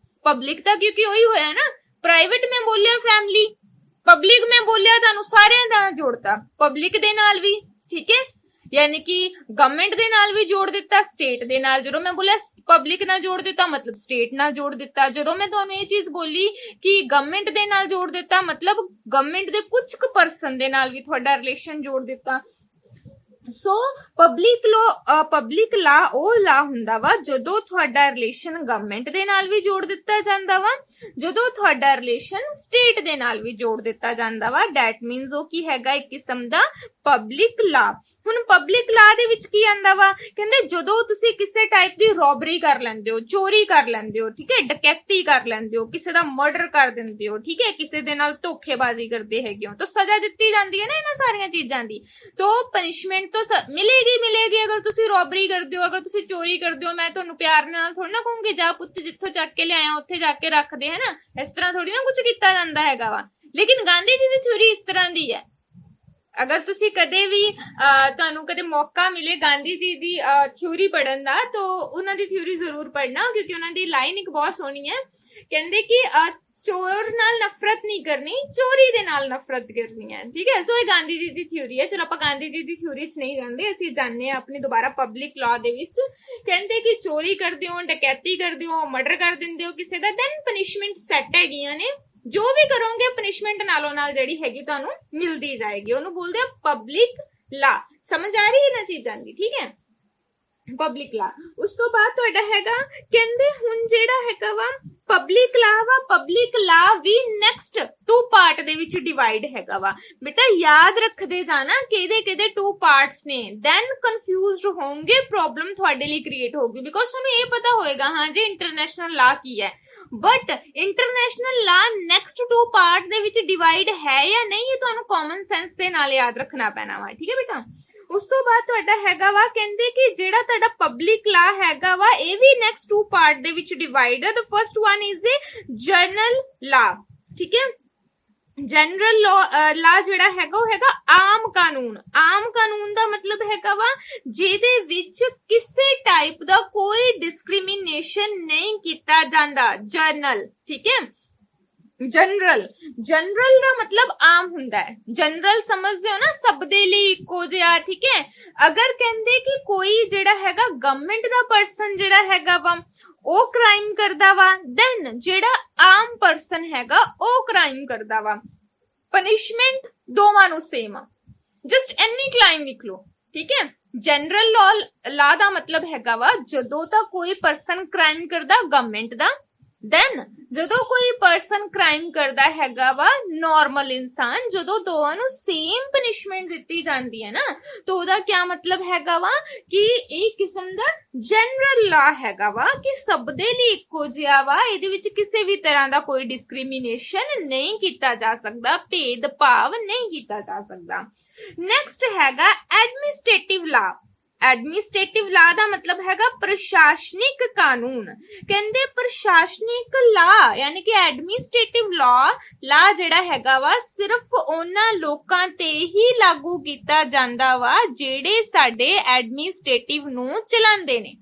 ਪਬਲਿਕ ਤਾਂ ਕਿਉਂਕਿ ਉਹੀ ਹੋਇਆ ਨਾ, ਪ੍ਰਾਈਵੇਟ ਮੈਂ ਬੋਲਿਆ ਫੈਮਿਲੀ, ਪਬਲਿਕ ਮੈਂ ਬੋਲਿਆ ਤੁਹਾਨੂੰ ਸਾਰਿਆਂ ਦਾ ਜੋੜਤਾ ਪਬਲਿਕ ਦੇ ਨਾਲ ਵੀ, ਠੀਕ ਹੈ, ਯਾਨੀ ਕਿ ਗਵਰਨਮੈਂਟ ਦੇ ਨਾਲ ਵੀ ਜੋੜ ਦਿੱਤਾ, ਸਟੇਟ ਦੇ ਨਾਲ। ਜਦੋਂ ਮੈਂ ਬੋਲਿਆ ਪਬਲਿਕ ਨਾਲ ਜੋੜ ਦਿੱਤਾ ਮਤਲਬ ਸਟੇਟ ਨਾਲ ਜੋੜ ਦਿੱਤਾ। ਜਦੋਂ ਮੈਂ ਤੁਹਾਨੂੰ ਇਹ ਚੀਜ਼ ਬੋਲੀ ਕਿ ਗਵਰਨਮੈਂਟ ਦੇ ਨਾਲ ਜੋੜ ਦਿੱਤਾ ਮਤਲਬ ਗਵਰਨਮੈਂਟ ਦੇ ਕੁਝ ਕੁ ਪਰਸਨ ਦੇ ਨਾਲ ਵੀ ਤੁਹਾਡਾ ਰਿਲੇਸ਼ਨ ਜੋੜ ਦਿੱਤਾ। ਸੋ ਪਬਲਿਕ ਲਾ ਉਹ ਲਾ ਹੁੰਦਾ ਵਾ ਜਦੋਂ ਤੁਹਾਡਾ ਰਿਲੇਸ਼ਨ ਗਵਰਨਮੈਂਟ ਦੇ ਨਾਲ ਵੀ ਜੋੜ ਦਿੱਤਾ ਜਾਂਦਾ ਵਾ, ਜਦੋਂ ਤੁਹਾਡਾ ਰਿਲੇਸ਼ਨ ਸਟੇਟ ਦੇ ਨਾਲ ਵੀ ਜੋੜ ਦਿੱਤਾ ਜਾਂਦਾ ਵਾ। ਡੈਟ ਮੀਨਸ ਉਹ ਕੀ ਹੈਗਾ, ਇੱਕ ਕਿਸਮ ਦਾ ਪਬਲਿਕ ਲਾ। ਹੁਣ ਪਬਲਿਕ ਲਾ ਦੇ ਵਿੱਚ ਕੀ ਆਂਦਾ ਵਾ, ਕਹਿੰਦੇ ਜਦੋਂ ਤੁਸੀਂ ਕਿਸੇ ਟਾਈਪ ਦੀ ਰੋਬਰੀ ਕਰ ਲੈਂਦੇ ਹੋ, ਚੋਰੀ ਕਰ ਲੈਂਦੇ ਹੋ, ਠੀਕ ਹੈ, ਡਕੈਤੀ ਕਰ ਲੈਂਦੇ ਹੋ, ਕਿਸੇ ਦਾ ਮਰਡਰ ਕਰ ਦਿੰਦੇ ਹੋ, ਠੀਕ ਹੈ, ਕਿਸੇ ਦੇ ਨਾਲ ਧੋਖੇਬਾਜ਼ੀ ਕਰਦੇ ਹੈਗੇ ਹੋ, ਤਾਂ ਸਜ਼ਾ ਦਿੱਤੀ ਜਾਂਦੀ ਹੈ ਨਾ ਇਹਨਾਂ ਸਾਰੀਆਂ ਚੀਜ਼ਾਂ ਦੀ। ਤਾਂ ਪਨਿਸ਼ਮੈਂਟ ਤਾਂ ਮਿਲੇਗੀ ਅਗਰ ਤੁਸੀਂ ਰੋਬਰੀ ਕਰਦੇ ਹੋ, ਅਗਰ ਤੁਸੀਂ ਚੋਰੀ ਕਰਦੇ ਹੋ। ਮੈਂ ਤੁਹਾਨੂੰ ਪਿਆਰ ਨਾਲ ਥੋੜੀ ਨਾ ਕਹੂੰਗੀ ਜਾ ਪੁੱਤ ਜਿੱਥੋਂ ਚੱਕ ਕੇ ਲਿਆਇਆ ਉੱਥੇ ਜਾ ਕੇ ਰੱਖ ਦੇ, ਹੈ ਨਾ, ਇਸ ਤਰ੍ਹਾਂ ਥੋੜੀ ਨਾ ਕੁਝ ਕੀਤਾ ਜਾਂਦਾ ਹੈਗਾ ਵਾ। ਲੇਕਿਨ ਗਾਂਧੀ ਜੀ ਦੀ ਥਿਊਰੀ ਇਸ ਤਰ੍ਹਾਂ ਦੀ ਹੈ। ਅਗਰ ਤੁਸੀਂ ਕਦੇ ਵੀ ਤੁਹਾਨੂੰ ਕਦੇ ਮੌਕਾ ਮਿਲੇ ਗਾਂਧੀ ਜੀ ਦੀ ਥਿਊਰੀ ਪੜਨ ਦਾ ਤਾਂ ਉਹਨਾਂ ਦੀ ਥਿਊਰੀ ਜ਼ਰੂਰ ਪੜਨਾ, ਕਿਉਂਕਿ ਉਹਨਾਂ ਦੀ ਲਾਈਨ ਇੱਕ ਬਹੁਤ ਸੋਹਣੀ ਹੈ। ਕਹਿੰਦੇ ਕਿ ਚੋਰ ਨਾਲ ਨਫ਼ਰਤ ਨਹੀਂ ਕਰਨੀ, ਚੋਰੀ ਦੇ ਨਾਲ ਨਫ਼ਰਤ ਕਰਨੀ ਹੈ, ਠੀਕ ਹੈ। ਸੋ ਇਹ ਗਾਂਧੀ ਜੀ ਦੀ ਥਿਊਰੀ ਹੈ। ਚਲੋ ਆਪਾਂ ਗਾਂਧੀ ਜੀ ਦੀ ਥਿਊਰੀ 'ਚ ਨਹੀਂ ਜਾਂਦੇ, ਅਸੀਂ ਜਾਣਦੇ ਹਾਂ ਆਪਣੀ ਦੁਬਾਰਾ ਪਬਲਿਕ ਲਾਅ ਦੇ ਵਿੱਚ। ਕਹਿੰਦੇ ਕਿ ਚੋਰੀ ਕਰਦੇ ਹੋ, ਡਕੈਤੀ ਕਰਦੇ ਹੋ, ਮਰਡਰ ਕਰ ਦਿੰਦੇ ਹੋ ਕਿਸੇ ਦਾ, ਦੈਨ ਪਨਿਸ਼ਮੈਂਟ ਸੈੱਟ ਹੈਗੀਆਂ ਨੇ, ਜੋ ਵੀ ਕਰੋਗੇ ਪਨਿਸ਼ਮੈਂਟ ਨਾਲੋਂ ਨਾਲ ਜਿਹੜੀ ਹੈਗੀ ਤੁਹਾਨੂੰ ਮਿਲਦੀ ਜਾਏਗੀ। ਉਹਨੂੰ ਬੋਲਦੇ ਆ ਪਬਲਿਕ ਲਾ। ਸਮਝ ਆ ਰਹੀ ਹੈ ਨਾ ਚੀਜ਼ਾਂ ਦੀ, ਠੀਕ ਹੈ, ਪਬਲਿਕ ਲਾ। ਉਸ ਤੋਂ ਬਾਅਦ ਤੁਹਾਡਾ ਹੈਗਾ, ਕਹਿੰਦੇ ਹੁਣ ਜਿਹੜਾ ਹੈਗਾ ਵਾ ਪਬਲਿਕ ਲਾ ਵਾ, ਪਬਲਿਕ ਲਾ ਵੀ ਨੈਕਸਟ 2 ਪਾਰਟ ਦੇ ਵਿੱਚ ਡਿਵਾਈਡ ਹੈਗਾ ਵਾ। ਬੇਟਾ ਯਾਦ ਰੱਖਦੇ ਜਾਣਾ ਕਿਹਦੇ ਟੂ ਪਾਰਟਸ ਨੇ, ਦੈਨ ਕਨਫਿਊਜ਼ਡ ਹੋਵੋਗੇ, ਪ੍ਰੋਬਲਮ ਤੁਹਾਡੇ ਲਈ ਕ੍ਰੀਏਟ ਹੋਊਗੀ। ਬਿਕੋਜ਼ ਤੁਹਾਨੂੰ ਇਹ ਪਤਾ ਹੋਏਗਾ ਹਾਂ ਜੀ ਇੰਟਰਨੈਸ਼ਨਲ ਲਾ ਕੀ ਹੈ, ਬਟ ਇੰਟਰਨੈਸ਼ਨਲ ਲਾ ਨੈਕਸਟ 2 ਪਾਰਟ ਦੇ ਵਿੱਚ ਡਿਵਾਈਡ ਹੈ ਜਾਂ ਨਹੀਂ, ਇਹ ਤੁਹਾਨੂੰ ਕਾਮਨ ਸੈਂਸ ਦੇ ਨਾਲ ਯਾਦ ਰੱਖਣਾ ਪੈਣਾ ਵਾ, ਠੀਕ ਹੈ ਬੇਟਾ। ਉਸ ਤੋਂ ਬਾਅਦ ਤੁਹਾਡਾ ਹੈਗਾ ਵਾ, ਕਹਿੰਦੇ ਕਿ ਜਿਹੜਾ ਤੁਹਾਡਾ ਪਬਲਿਕ ਲਾ ਹੈਗਾ ਵਾ ਇਹ ਵੀ ਨੈਕਸਟ 2 ਪਾਰਟ ਦੇ ਵਿੱਚ ਡਿਵਾਈਡ ਹੈ। The first one is the general ਲਾ, ਠੀਕ ਹੈ। ਜਨਰਲ ਲਾ ਜਿਹੜਾ ਹੈਗਾ ਉਹ ਹੈਗਾ ਆਮ ਕਾਨੂੰਨ। ਆਮ ਕਾਨੂੰਨ ਦਾ ਮਤਲਬ ਹੈਗਾ ਵਾ ਜਿਹਦੇ ਵਿੱਚ ਕਿਸੇ ਟਾਈਪ ਦਾ ਕੋਈ ਡਿਸਕ੍ਰਿਮੀਨੇਸ਼ਨ ਨਹੀਂ ਕੀਤਾ ਜਾਂਦਾ, ਜਨਰਲ, ਠੀਕ ਹੈ। ਜਨਰਲ ਦਾ ਮਤਲਬ ਆਮ ਹੁੰਦਾ ਹੈ। ਜਨਰਲ ਸਮਝਦੇ ਹੋ ਨਾ, ਸਭ ਦੇ ਲਈ ਇੱਕੋ ਜਿਹਾ, ਠੀਕ ਹੈ। ਅਗਰ ਕਹਿੰਦੇ ਕਿ ਕੋਈ ਜਿਹੜਾ ਹੈਗਾ ਗਵਰਨਮੈਂਟ ਦਾ ਪਰਸਨ ਜਿਹੜਾ ਹੈਗਾ ਵਾ ਉਹ ਕ੍ਰਾਈਮ ਕਰਦਾ ਵਾ, ਦੈਨ ਜਿਹੜਾ ਆਮ ਪਰਸਨ ਹੈਗਾ ਉਹ ਕ੍ਰਾਈਮ ਕਰਦਾ ਵਾ, ਪਨਿਸ਼ਮੈਂਟ ਦੋਵਾਂ ਨੂੰ ਸੇਮ ਆ। ਜਸਟ ਐਨੀ ਲਾਈਨ ਲਿਖ ਲਓ, ਠੀਕ ਹੈ। ਜਨਰਲ ਲਾ ਦਾ ਮਤਲਬ ਹੈਗਾ ਵਾ ਜਦੋਂ ਤਾਂ ਕੋਈ ਪਰਸਨ ਕ੍ਰਾਈਮ ਕਰਦਾ ਗਵਰਨਮੈਂਟ ਦਾ, ਦੈਨ ਜਦੋਂ ਕੋਈ ਪਰਸਨ ਕ੍ਰਾਈਮ ਕਰਦਾ ਹੈਗਾ ਵਾ ਨਾਰਮਲ ਇਨਸਾਨ, ਜਦੋਂ ਦੋਵਾਂ ਨੂੰ ਸੇਮ ਪਨਿਸ਼ਮੈਂਟ ਦਿੱਤੀ ਜਾਂਦੀ ਹੈ ਨਾ, ਤਾਂ ਉਹਦਾ ਕੀ ਮਤਲਬ ਹੈਗਾ ਵਾ ਕਿ ਇਹ ਕਿਸਮ ਦਾ ਜਨਰਲ ਲਾ ਹੈਗਾ ਵਾ ਕਿ ਸਭ ਦੇ ਲਈ ਇੱਕੋ ਜਿਹਾ ਵਾ। ਇਹਦੇ ਵਿੱਚ ਕਿਸੇ ਵੀ ਤਰ੍ਹਾਂ ਦਾ ਕੋਈ ਡਿਸਕ੍ਰਿਮੀਨੇਸ਼ਨ ਨਹੀਂ ਕੀਤਾ ਜਾ ਸਕਦਾ, ਭੇਦਭਾਵ ਨਹੀਂ ਕੀਤਾ ਜਾ ਸਕਦਾ। ਨੈਕਸਟ ਹੈਗਾ ਐਡਮਿਨਿਸਟ੍ਰੇਟਿਵ ਲਾ। ਐਡਮਿਨਿਸਟ੍ਰੇਟਿਵ ਲਾ ਦਾ ਮਤਲਬ ਹੈਗਾ ਪ੍ਰਸ਼ਾਸਨਿਕ ਕਾਨੂੰਨ। ਕਹਿੰਦੇ ਪ੍ਰਸ਼ਾਸਨਿਕ ਲਾ ਯਾਨੀ ਕਿ ਐਡਮਿਨਿਸਟ੍ਰੇਟਿਵ ਲਾ ਜਿਹੜਾ ਹੈਗਾ ਵਾ ਸਿਰਫ ਉਹਨਾਂ ਲੋਕਾਂ ਤੇ ਹੀ ਲਾਗੂ ਕੀਤਾ ਜਾਂਦਾ ਵਾ ਜਿਹੜੇ ਸਾਡੇ ਐਡਮਿਨਿਸਟ੍ਰੇਟਿਵ ਨੂੰ ਚਲਾਉਂਦੇ ਨੇ।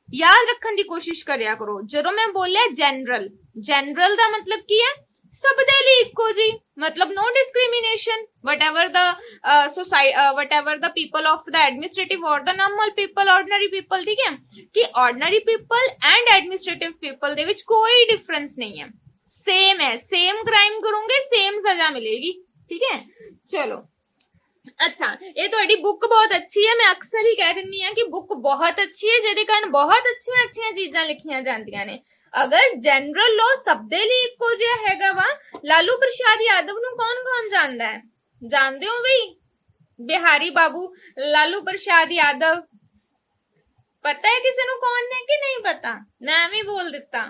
ਯਾਦ ਰੱਖਣ ਦੀ ਕੋਸ਼ਿਸ਼ ਕਰਿਆ ਕਰੋ। ਜਦੋਂ ਮੈਂ ਬੋਲਿਆ ਜਨਰਲ ਦਾ ਮਤਲਬ ਕੀ ਹੈ, ਸਭ ਦੇ ਲਈ ਇੱਕੋ ਜੀ, मतलब no discrimination whatever the people of the administrative or the normal people, ordinary people, ठीक है कि ordinary people and administrative people ਦੇ ਵਿੱਚ ਕੋਈ डिफरेंस नहीं है, सेम है, सेम क्राइम करोगे सेम सजा मिलेगी, ठीक है। चलो अच्छा, ये ਤੁਹਾਡੀ बुक बहुत अच्छी है, मैं अक्सर ही कह ਦਿੰਦੀ ਹਾਂ कि बुक बहुत अच्छी है ਜਿਹਦੇ ਕਾਰਨ ਬਹੁਤ ਅੱਛੀਆਂ ਚੀਜ਼ਾਂ ਲਿਖੀਆਂ ਜਾਂਦੀਆਂ ਨੇ। अगर जनरल लॉ सब दे लिए इक्को जिहा हैगा वा, लालू प्रसाद यादव नूं कौन जानदा है, जानदे हो बई बिहारी बाबू लालू प्रसाद यादव, पता है किसी नूं कौन ने कि नहीं पता, नाम ही बोल दिता।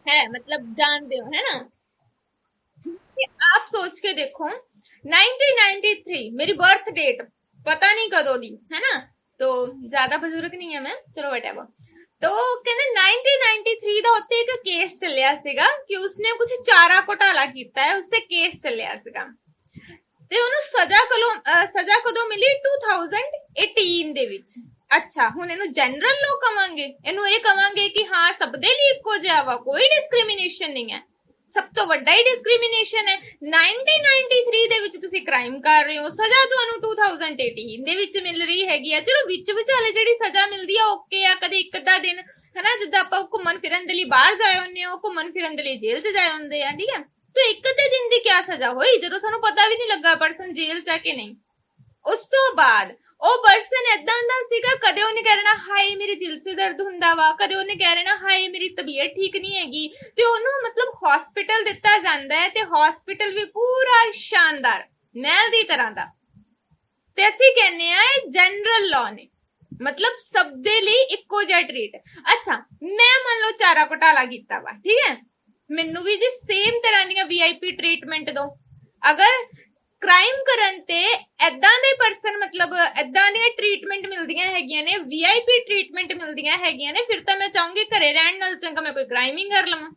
है मतलब जानते हो, है ना। आप सोच के देखो 1993 मेरी बर्थ डेट पता नहीं कदों दी है ना, तो ज्यादा बुजुर्ग नहीं है मैं, चलो वटएवर। तो कहते 1993 ਦਾ ਉੱਤੇ ਇੱਕ ਕੇਸ ਚੱਲਿਆ ਸੀਗਾ ਕਿ ਉਸਨੇ ਕੁਝ ਚਾਰਾ ਘੁਟਾਲਾ ਕੀਤਾ ਹੈ, ਉਸਤੇ ਕੇਸ ਚੱਲਿਆ ਸੀਗਾ ਤੇ ਉਹਨੂੰ ਸਜ਼ਾ ਕਦੋਂ ਮਿਲੀ 2018 ਦੇ ਵਿੱਚ। ਅੱਛਾ ਹੁਣ ਇਹਨੂੰ ਜਨਰਲ ਲੋ ਕਵਾਂਗੇ, ਇਹਨੂੰ ਇਹ ਕਵਾਂਗੇ ਕਿ ਹਾਂ ਸਭ ਦੇ ਲਈ ਇੱਕੋ ਜਿਹਾ ਵਾ, ਕੋਈ ਡਿਸਕ੍ਰਿਮੀਨੇਸ਼ਨ ਨਹੀਂ ਹੈ। ਸਭ ਤੋਂ ਵੱਡਾ ਹੀ ਡਿਸਕ੍ਰਿਮੀਨੇਸ਼ਨ ਹੈ 1993 ਦੇ ਵਿੱਚ ਤੁਸੀਂ ਕ੍ਰਾਈਮ ਕਰ ਰਹੇ ਹੋ, ਸਜ਼ਾ ਤੁਹਾਨੂੰ 2018 ਦੇ ਵਿੱਚ ਮਿਲ ਰਹੀ ਹੈਗੀ ਆ। ਚਲੋ ਵਿੱਚ ਵਿਚਾਲੇ ਜਿਹੜੀ ਸਜ਼ਾ ਮਿਲਦੀ ਆ ਓਕੇ ਆ, ਕਦੇ ਇੱਕ ਅੱਧਾ ਦਿਨ ਹਨਾ, ਜਿੱਦਾਂ ਆਪਾਂ ਘੁੰਮਣ ਫਿਰਨ ਦੇ ਲਈ ਬਾਹਰ ਜਾਏ ਹੁੰਦੇ ਆ, ਘੁੰਮਣ ਫਿਰਨ ਦੇ ਲਈ ਜੇਲ੍ਹ 'ਚ ਜਾਏ ਹੁੰਦੇ ਆ, ਠੀਕ ਹੈ। ਤੇ ਇੱਕ ਅੱਧੇ ਦਿਨ ਦੀ ਕਿਆ ਸਜ਼ਾ ਹੋਈ ਜਦੋਂ ਸਾਨੂੰ ਪਤਾ ਵੀ ਨਹੀਂ ਲੱਗਾ ਪਰਸਨ ਜੇਲ੍ਹ 'ਚ ਆ ਕਿ ਨਹੀਂ। ਉਸ ਤੋਂ ਬਾਅਦ ਉਹ ਪਰਸਨ ਏਦਾਂ ਦਾ ਸੀਗਾ, ਕਦੇ ਉਹਨੇ ਕਹਿਣਾ ਹਾਏ ਮੇਰੇ ਦਿਲ 'ਚ ਦਰਦ ਹੁੰਦਾ ਵਾ, ਕਦੇ ਉਹਨੇ ਕਹਿਣਾ ਹਾਏ ਮੇਰੀ ਤਬੀਅਤ ਠੀਕ ਨਹੀਂ ਹੈਗੀ, ਤੇ ਉਹਨੂੰ ਮਤਲਬ ਹਸਪੀਟਲ ਦਿੱਤਾ ਜਾਂਦਾ ਹੈ, ਤੇ ਹਸਪੀਟਲ ਵੀ ਪੂਰਾ ਸ਼ਾਨਦਾਰ ਮਹਿਲ ਦੀ ਤਰ੍ਹਾਂ ਦਾ। ਤੇ ਅਸੀਂ ਕਹਿੰਦੇ ਆ ਇਹ ਜਨਰਲ ਲਾਅ ਨੇ, ਮਤਲਬ ਸਭ ਦੇ ਲਈ ਇੱਕੋ ਜਿਹਾ ਟ੍ਰੀਟ। ਅੱਛਾ ਮੈਂ ਮੰਨ ਲਓ ਚਾਰਾ ਘੁਟਾਲਾ ਕੀਤਾ ਵਾ, ਠੀਕ ਹੈ, ਮੈਨੂੰ ਵੀ ਜੀ ਸੇਮ ਤਰ੍ਹਾਂ ਦੀਆਂ VIP ਟ੍ਰੀਟਮੈਂਟ ਦੋ। ਅਗਰ ਕ੍ਰਾਈਮ ਕਰਨ ਤੇ ਐਦਾਂ ਦੇ ਪਰਸਨ ਮਤਲਬ ਐਦਾਂ ਦੀਆਂ ਟ੍ਰੀਟਮੈਂਟ ਮਿਲਦੀਆਂ ਹੈਗੀਆਂ ਨੇ, VIP ਟ੍ਰੀਟਮੈਂਟ ਮਿਲਦੀਆਂ ਹੈਗੀਆਂ ਨੇ, ਫਿਰ ਤਾਂ ਮੈਂ ਚਾਹੂੰਗੀ ਘਰੇ ਰਹਿਣ ਨਾਲ ਚੰਗਾ ਮੈਂ ਕੋਈ ਕ੍ਰਾਈਮ ਹੀ ਕਰ ਲਵਾਂ।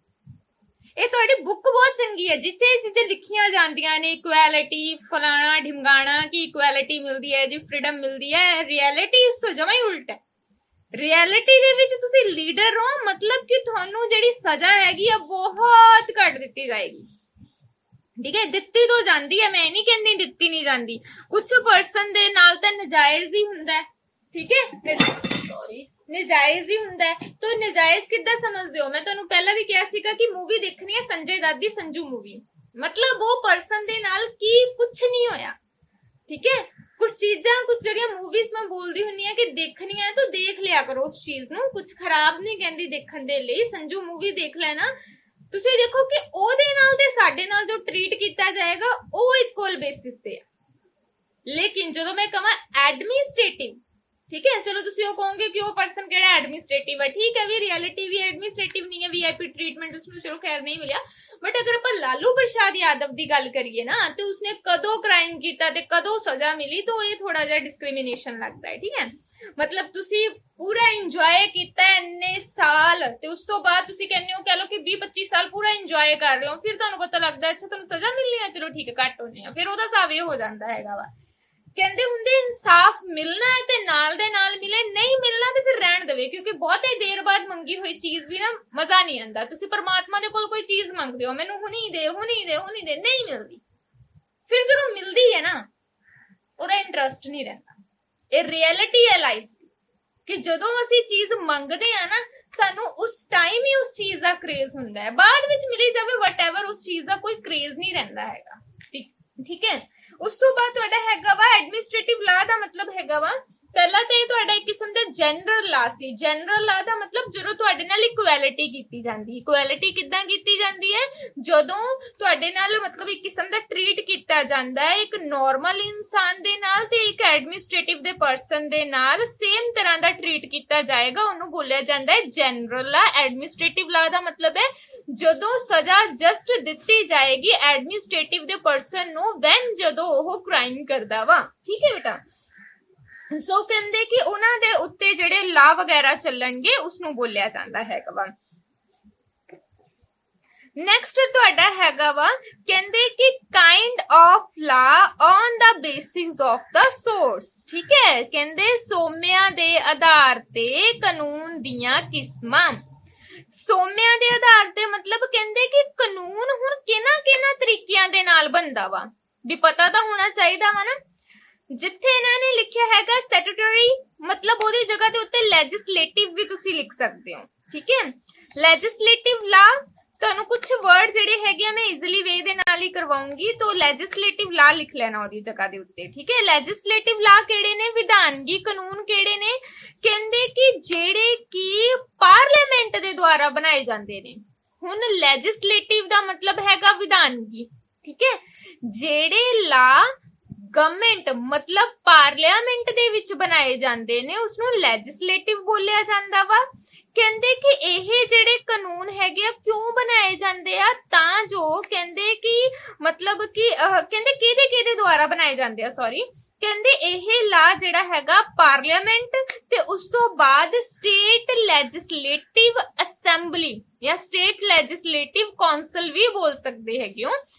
ਇਹ ਤੁਹਾਡੀ ਬੁੱਕ ਬਹੁਤ ਚੰਗੀ ਹੈ ਜਿੱਥੇ ਇਹ ਚੀਜ਼ਾਂ ਲਿਖੀਆਂ ਜਾਂਦੀਆਂ ਨੇ, ਇਕੁਐਲਿਟੀ ਫਲਾਣਾ ਢਿਮਗਾਣਾ ਕੀ ਇਕੁਐਲਿਟੀ ਮਿਲਦੀ ਹੈ ਜੀ, ਫ੍ਰੀडम ਮਿਲਦੀ ਹੈ। ਰਿਐਲਿਟੀ ਇਸ ਤੋਂ ਜਮਾਂ ਹੀ ਉਲਟ ਹੈ। ਰਿਐਲਿਟੀ ਦੇ ਵਿੱਚ ਤੁਸੀਂ ਲੀਡਰ ਹੋ, ਮਤਲਬ ਕਿ ਤੁਹਾਨੂੰ ਜਿਹੜੀ ਸਜ਼ਾ ਹੈਗੀ ਆ ਬਹੁਤ ਘੱਟ ਦਿੱਤੀ ਜਾਏਗੀ, ਠੀਕ ਹੈ। ਦਿੱਤੀ ਤੋਂ ਜਾਂਦੀ ਹੈ, ਮੈਂ ਨਹੀਂ ਕਹਿੰਦੀ ਦਿੱਤੀ ਨਹੀਂ ਜਾਂਦੀ। ਕੁਝ ਪਰਸਨ ਦੇ ਨਾਲ ਤਾਂ ਨਜਾਇਜ਼ ਹੀ ਹੁੰਦਾ ਹੈ, ਠੀਕ ਹੈ, ਸੌਰੀ ਨਜਾਇਜ਼ ਹੀ ਹੁੰਦਾ ਹੈ। ਤਾਂ ਨਜਾਇਜ਼ ਕਿੱਦਾਂ ਸਮਝਦੇ ਹੋ? ਮੈਂ ਤੁਹਾਨੂੰ ਪਹਿਲਾਂ ਵੀ ਕਿਹਾ ਸੀਗਾ ਕਿ ਮੂਵੀ ਦੇਖਣੀ ਹੈ ਸੰਜੇ ਦੱਤ ਦੀ ਸੰਜੂ ਮੂਵੀ, ਮਤਲਬ ਉਹ ਪਰਸਨ ਦੇ ਨਾਲ ਕੀ ਕੁਝ ਨਹੀਂ ਹੋਇਆ, ਠੀਕ ਹੈ। ਕੁਝ ਚੀਜ਼ਾਂ ਕੁਝ ਜਿਹੜੀਆਂ ਮੂਵੀਜ਼ ਮੈਂ ਬੋਲਦੀ ਹੁੰਨੀ ਆ ਕਿ ਦੇਖਣੀਆਂ ਹੈ ਤਾਂ ਦੇਖ ਲਿਆ ਕਰੋ ਉਸ ਚੀਜ਼ ਨੂੰ, ਕੁਝ ਖਰਾਬ ਨਹੀਂ ਕਹਿੰਦੀ ਦੇਖਣ ਦੇ ਲਈ। ਸੰਜੂ ਮੂਵੀ ਦੇਖ ਲੈਣਾ, ਤੁਸੀਂ ਦੇਖੋ ਕਿ ਉਹਦੇ ਨਾਲ ਤੇ ਸਾਡੇ ਨਾਲ ਜੋ ਟ੍ਰੀਟ ਕੀਤਾ ਜਾਏਗਾ ਉਹ ਇਕੁਅਲ ਬੇਸਿਸ ਤੇ ਆ। ਲੇਕਿਨ ਜਦੋਂ ਮੈਂ ਕਹਾਂ ਐਡਮਿਨਿਸਟ੍ਰੇਟਿਵ, ਠੀਕ ਹੈ, ਚਲੋ ਤੁਸੀਂ ਉਹ ਕਹੋਗੇ ਕਿ ਉਹ ਪਰਸਨ ਕਿਹੜਾ ਐਡਮਿਨਿਸਟ੍ਰੇਟਿਵ ਹੈ, ਠੀਕ ਹੈ ਵੀ ਰਿਐਲਿਟੀ ਵੀ ਐਡਮਿਨਿਸਟ੍ਰੇਟਿਵ ਨਹੀਂ ਹੈ, VIP ਟ੍ਰੀਟਮੈਂਟ ਉਸਨੂੰ ਚਲੋ ਖੈਰ ਨਹੀਂ ਮਿਲਿਆ। ਬਟ ਅਗਰ ਆਪਾਂ ਲਾਲੂ ਪ੍ਰਸ਼ਾਦ ਯਾਦਵ ਦੀ ਗੱਲ ਕਰੀਏ ਨਾ, ਤੇ ਉਸਨੇ ਕਦੋਂ ਕ੍ਰਾਈਮ ਕੀਤਾ ਤੇ ਕਦੋਂ ਸਜ਼ਾ ਮਿਲੀ, ਤਾਂ ਇਹ ਥੋੜਾ ਜਿਹਾ ਡਿਸਕ੍ਰਿਮੀਨੇਸ਼ਨ ਲੱਗਦਾ ਹੈ, ਠੀਕ ਹੈ। ਮਤਲਬ ਤੁਸੀਂ ਪੂਰਾ ਇੰਜੋਏ ਕੀਤਾ ਇੰਨੇ ਸਾਲ ਤੇ ਉਸ ਤੋਂ ਬਾਅਦ ਤੁਸੀਂ ਕਹਿੰਦੇ ਹੋ, ਕਹ ਲਓ ਕਿ 20-25 ਸਾਲ ਪੂਰਾ ਇੰਜੋਏ ਕਰ ਰਹੇ ਹੋ, ਫਿਰ ਤੁਹਾਨੂੰ ਪਤਾ ਲੱਗਦਾ ਅੱਛਾ ਤੁਹਾਨੂੰ ਸਜ਼ਾ ਮਿਲਣੀ ਹੈ, ਚਲੋ ਠੀਕ ਹੈ ਘੱਟ ਹੋਣੇ ਆ, ਫਿਰ ਉਹਦਾ ਹਿਸਾਬ ਇਹ ਹੋ ਜਾਂਦਾ ਹੈਗਾ ਵਾ। ਕਹਿੰਦੇ ਹੁੰਦੇ ਇਨਸਾਫ ਮਿਲਣਾ ਹੈ ਤੇ ਨਾਲ ਦੇ ਨਾਲ ਮਿਲੇ, ਨਹੀਂ ਮਿਲਣਾ ਤੇ ਫਿਰ ਰਹਿਣ ਦੇਵੇ, ਕਿਉਂਕਿ ਬਹੁਤੇ ਦੇਰ ਬਾਅਦ ਮੰਗੀ ਹੋਈ ਚੀਜ਼ ਵੀ ਨਾ ਮਜ਼ਾ ਨਹੀਂ ਆਉਂਦਾ। ਤੁਸੀਂ ਪਰਮਾਤਮਾ ਦੇ ਕੋਲ ਕੋਈ ਚੀਜ਼ ਮੰਗਦੇ ਹੋ, ਮੈਨੂੰ ਹੁਣੀ ਦੇ ਹੁਣੀ ਦੇ ਹੁਣੀ ਦੇ, ਨਹੀਂ ਮਿਲਦੀ, ਫਿਰ ਜਦੋਂ ਮਿਲਦੀ ਹੈ ਨਾ ਉਹਦਾ ਇੰਟਰਸਟ ਨਹੀਂ ਰਹਿੰਦਾ। ਇਹ ਰਿਐਲਿਟੀ ਹੈ ਲਾਈਫ ਦੀ ਕਿ ਜਦੋਂ ਅਸੀਂ ਚੀਜ਼ ਮੰਗਦੇ ਆ ਨਾ ਸਾਨੂੰ ਉਸ ਟਾਈਮ ਹੀ ਉਸ ਚੀਜ਼ ਦਾ ਕ੍ਰੇਜ਼ ਹੁੰਦਾ ਹੈ, ਬਾਅਦ ਵਿੱਚ ਮਿਲੀ ਜਾਵੇ ਵਟਐਵਰ ਉਸ ਚੀਜ਼ ਦਾ ਕੋਈ ਕ੍ਰੇਜ਼ ਨਹੀਂ ਰਹਿੰਦਾ ਹੈਗਾ, ਠੀਕ ਹੈ। ਉਸ ਤੋਂ ਬਾਅਦ ਤੁਹਾਡਾ ਹੈਗਾ ਵਾ ਐਡਮਿਨਿਸਟ੍ਰੇਟਿਵ ਲਾ ਦਾ ਮਤਲਬ ਹੈਗਾ ਵਾ, ਪਹਿਲਾਂ ਤਾਂ ਇਹ ਤੁਹਾਡਾ ਇੱਕ ਕਿਸਮ ਦਾ ਜਨਰਲ ਲਾ ਸੀ। ਜਨਰਲ ਲਾ ਦਾ ਮਤਲਬ ਜਦੋਂ ਤੁਹਾਡੇ ਨਾਲ ਇਕੁਐਲਿਟੀ ਕੀਤੀ ਜਾਂਦੀ। ਇਕੁਐਲਿਟੀ ਕਿੱਦਾਂ ਕੀਤੀ ਜਾਂਦੀ ਹੈ? ਜਦੋਂ ਤੁਹਾਡੇ ਨਾਲ ਮਤਲਬ ਇੱਕ ਕਿਸਮ ਦਾ ਟ੍ਰੀਟ ਕੀਤਾ ਜਾਂਦਾ ਹੈ ਇੱਕ ਨਾਰਮਲ ਇਨਸਾਨ ਦੇ ਨਾਲ ਤੇ ਇੱਕ ਐਡਮਿਨਿਸਟ੍ਰੇਟਿਵ ਦੇ ਪਰਸਨ ਦੇ ਨਾਲ ਸੇਮ ਤਰ੍ਹਾਂ ਦਾ ਟ੍ਰੀਟ ਕੀਤਾ ਜਾਏਗਾ, ਉਹਨੂੰ ਬੋਲਿਆ ਜਾਂਦਾ ਹੈ ਜਨਰਲ ਲਾ। ਐਡਮਿਨਿਸਟ੍ਰੇਟਿਵ ਲਾ ਦਾ ਮਤਲਬ ਹੈ ਜਦੋਂ ਸਜ਼ਾ ਜਸਟ ਦਿੱਤੀ ਜਾਏਗੀ ਐਡਮਿਨਿਸਟ੍ਰੇਟਿਵ ਦੇ ਪਰਸਨ ਨੂੰ ਵੈਨ ਜਦੋਂ ਉਹ ਕ੍ਰਾਈਮ ਕਰਦਾ ਵਾ, ਠੀਕ ਹੈ ਬੇਟਾ। ਸੋ ਕਹਿੰਦੇ ਕਿ ਉਹਨਾਂ ਦੇ ਉੱਤੇ ਜਿਹੜੇ ਲਾ ਵਗੈਰਾ ਚੱਲਣਗੇ ਉਸਨੂੰ ਬੋਲਿਆ ਜਾਂਦਾ ਹੈਗਾ ਵਾ। ਨੈਕਸਟ ਤੁਹਾਡਾ ਹੈਗਾ ਵਾ ਕਹਿੰਦੇ ਕਿ kind of law on the basis of the source, ਠੀਕ ਹੈ। ਕਹਿੰਦੇ ਸੋਮਿਆਂ ਦੇ ਆਧਾਰ ਤੇ ਕਾਨੂੰਨ ਦੀਆਂ ਕਿਸਮਾਂ। ਸੋਮਿਆਂ ਦੇ ਆਧਾਰ ਤੇ ਮਤਲਬ ਕਹਿੰਦੇ ਕਿ ਕਾਨੂੰਨ ਹੁਣ ਕਿਹਨਾਂ ਤਰੀਕਿਆਂ ਦੇ ਨਾਲ ਬਣਦਾ ਵਾ ਵੀ ਪਤਾ ਤਾਂ ਹੋਣਾ ਚਾਹੀਦਾ ਵਾ ਨਾ। ਜਿੱਥੇ ਇਹਨਾਂ ਨੇ ਲਿਖਿਆ ਹੈਗਾ ਸਟੈਟੂਟਰੀ ਮਤਲਬ ਉਹਦੀ ਜਗ੍ਹਾ ਦੇ ਉੱਤੇ ਲੈਜਿਸਲੇਟਿਵ ਵੀ ਤੁਸੀਂ ਲਿਖ ਸਕਦੇ ਹੋ, ਠੀਕ ਹੈ। ਲੈਜਿਸਲੇਟਿਵ ਲਾ ਤੁਹਾਨੂੰ ਕੁਝ ਵਰਡ ਜਿਹੜੇ ਹੈਗੇ ਆ ਮੈਂ ਈਜ਼ੀਲੀ ਵੇ ਦੇ ਨਾਲ ਹੀ ਕਰਵਾਉਂਗੀ, ਤਾਂ ਲੈਜਿਸਲੇਟਿਵ ਲਾ ਲਿਖ ਲੈਣਾ ਉਹਦੀ ਜਗ੍ਹਾ ਦੇ ਉੱਤੇ, ਠੀਕ ਹੈ। ਲੈਜਿਸਲੇਟਿਵ ਲਾ ਕਿਹੜੇ ਨੇ? ਵਿਧਾਨਗੀ ਕਾਨੂੰਨ ਕਿਹੜੇ ਨੇ? ਕਹਿੰਦੇ ਕਿ ਜਿਹੜੇ ਕਿ ਪਾਰਲੀਮੈਂਟ ਦੇ ਦੁਆਰਾ ਬਣਾਏ ਜਾਂਦੇ ਨੇ। ਹੁਣ ਲੈਜਿਸਲੇਟਿਵ ਦਾ ਮਤਲਬ ਹੈਗਾ ਵਿਧਾਨਗੀ, ਠੀਕ ਹੈ। ਜਿਹੜੇ ਲਾ ਗਵਰਨਮੈਂਟ ਮਤਲਬ ਪਾਰਲੀਮੈਂਟ ਦੇ ਵਿੱਚ ਬਣਾਏ ਜਾਂਦੇ ਨੇ ਉਸਨੂੰ ਲੈਜਿਸਲੇਟਿਵ ਬੋਲਿਆ ਜਾਂਦਾ ਵਾ। ਕਹਿੰਦੇ ਕਿ ਇਹ ਜਿਹੜੇ ਕਾਨੂੰਨ ਹੈਗੇ ਆ ਕਿਉਂ ਬਣਾਏ ਜਾਂਦੇ ਆ? ਤਾਂ ਜੋ ਕਹਿੰਦੇ ਕਿ ਮਤਲਬ ਕਿ ਕਹਿੰਦੇ ਕਿਹਦੇ ਦੁਆਰਾ ਬਣਾਏ ਜਾਂਦੇ ਆ, ਸੌਰੀ, ਕਹਿੰਦੇ ਇਹ ਲਾ ਜਿਹੜਾ ਹੈਗਾ ਪਾਰਲੀਮੈਂਟ ਤੇ ਉਸ ਤੋਂ ਬਾਅਦ ਸਟੇਟ ਲੈਜਿਸਲੇਟਿਵ ਅਸੈਂਬਲੀ ਜਾਂ ਸਟੇਟ ਲੈਜਿਸਲੇਟਿਵ ਕਾਉਂਸਲ ਵੀ ਬੋਲ ਸਕਦੇ ਹੈਗੇ ਹੋ।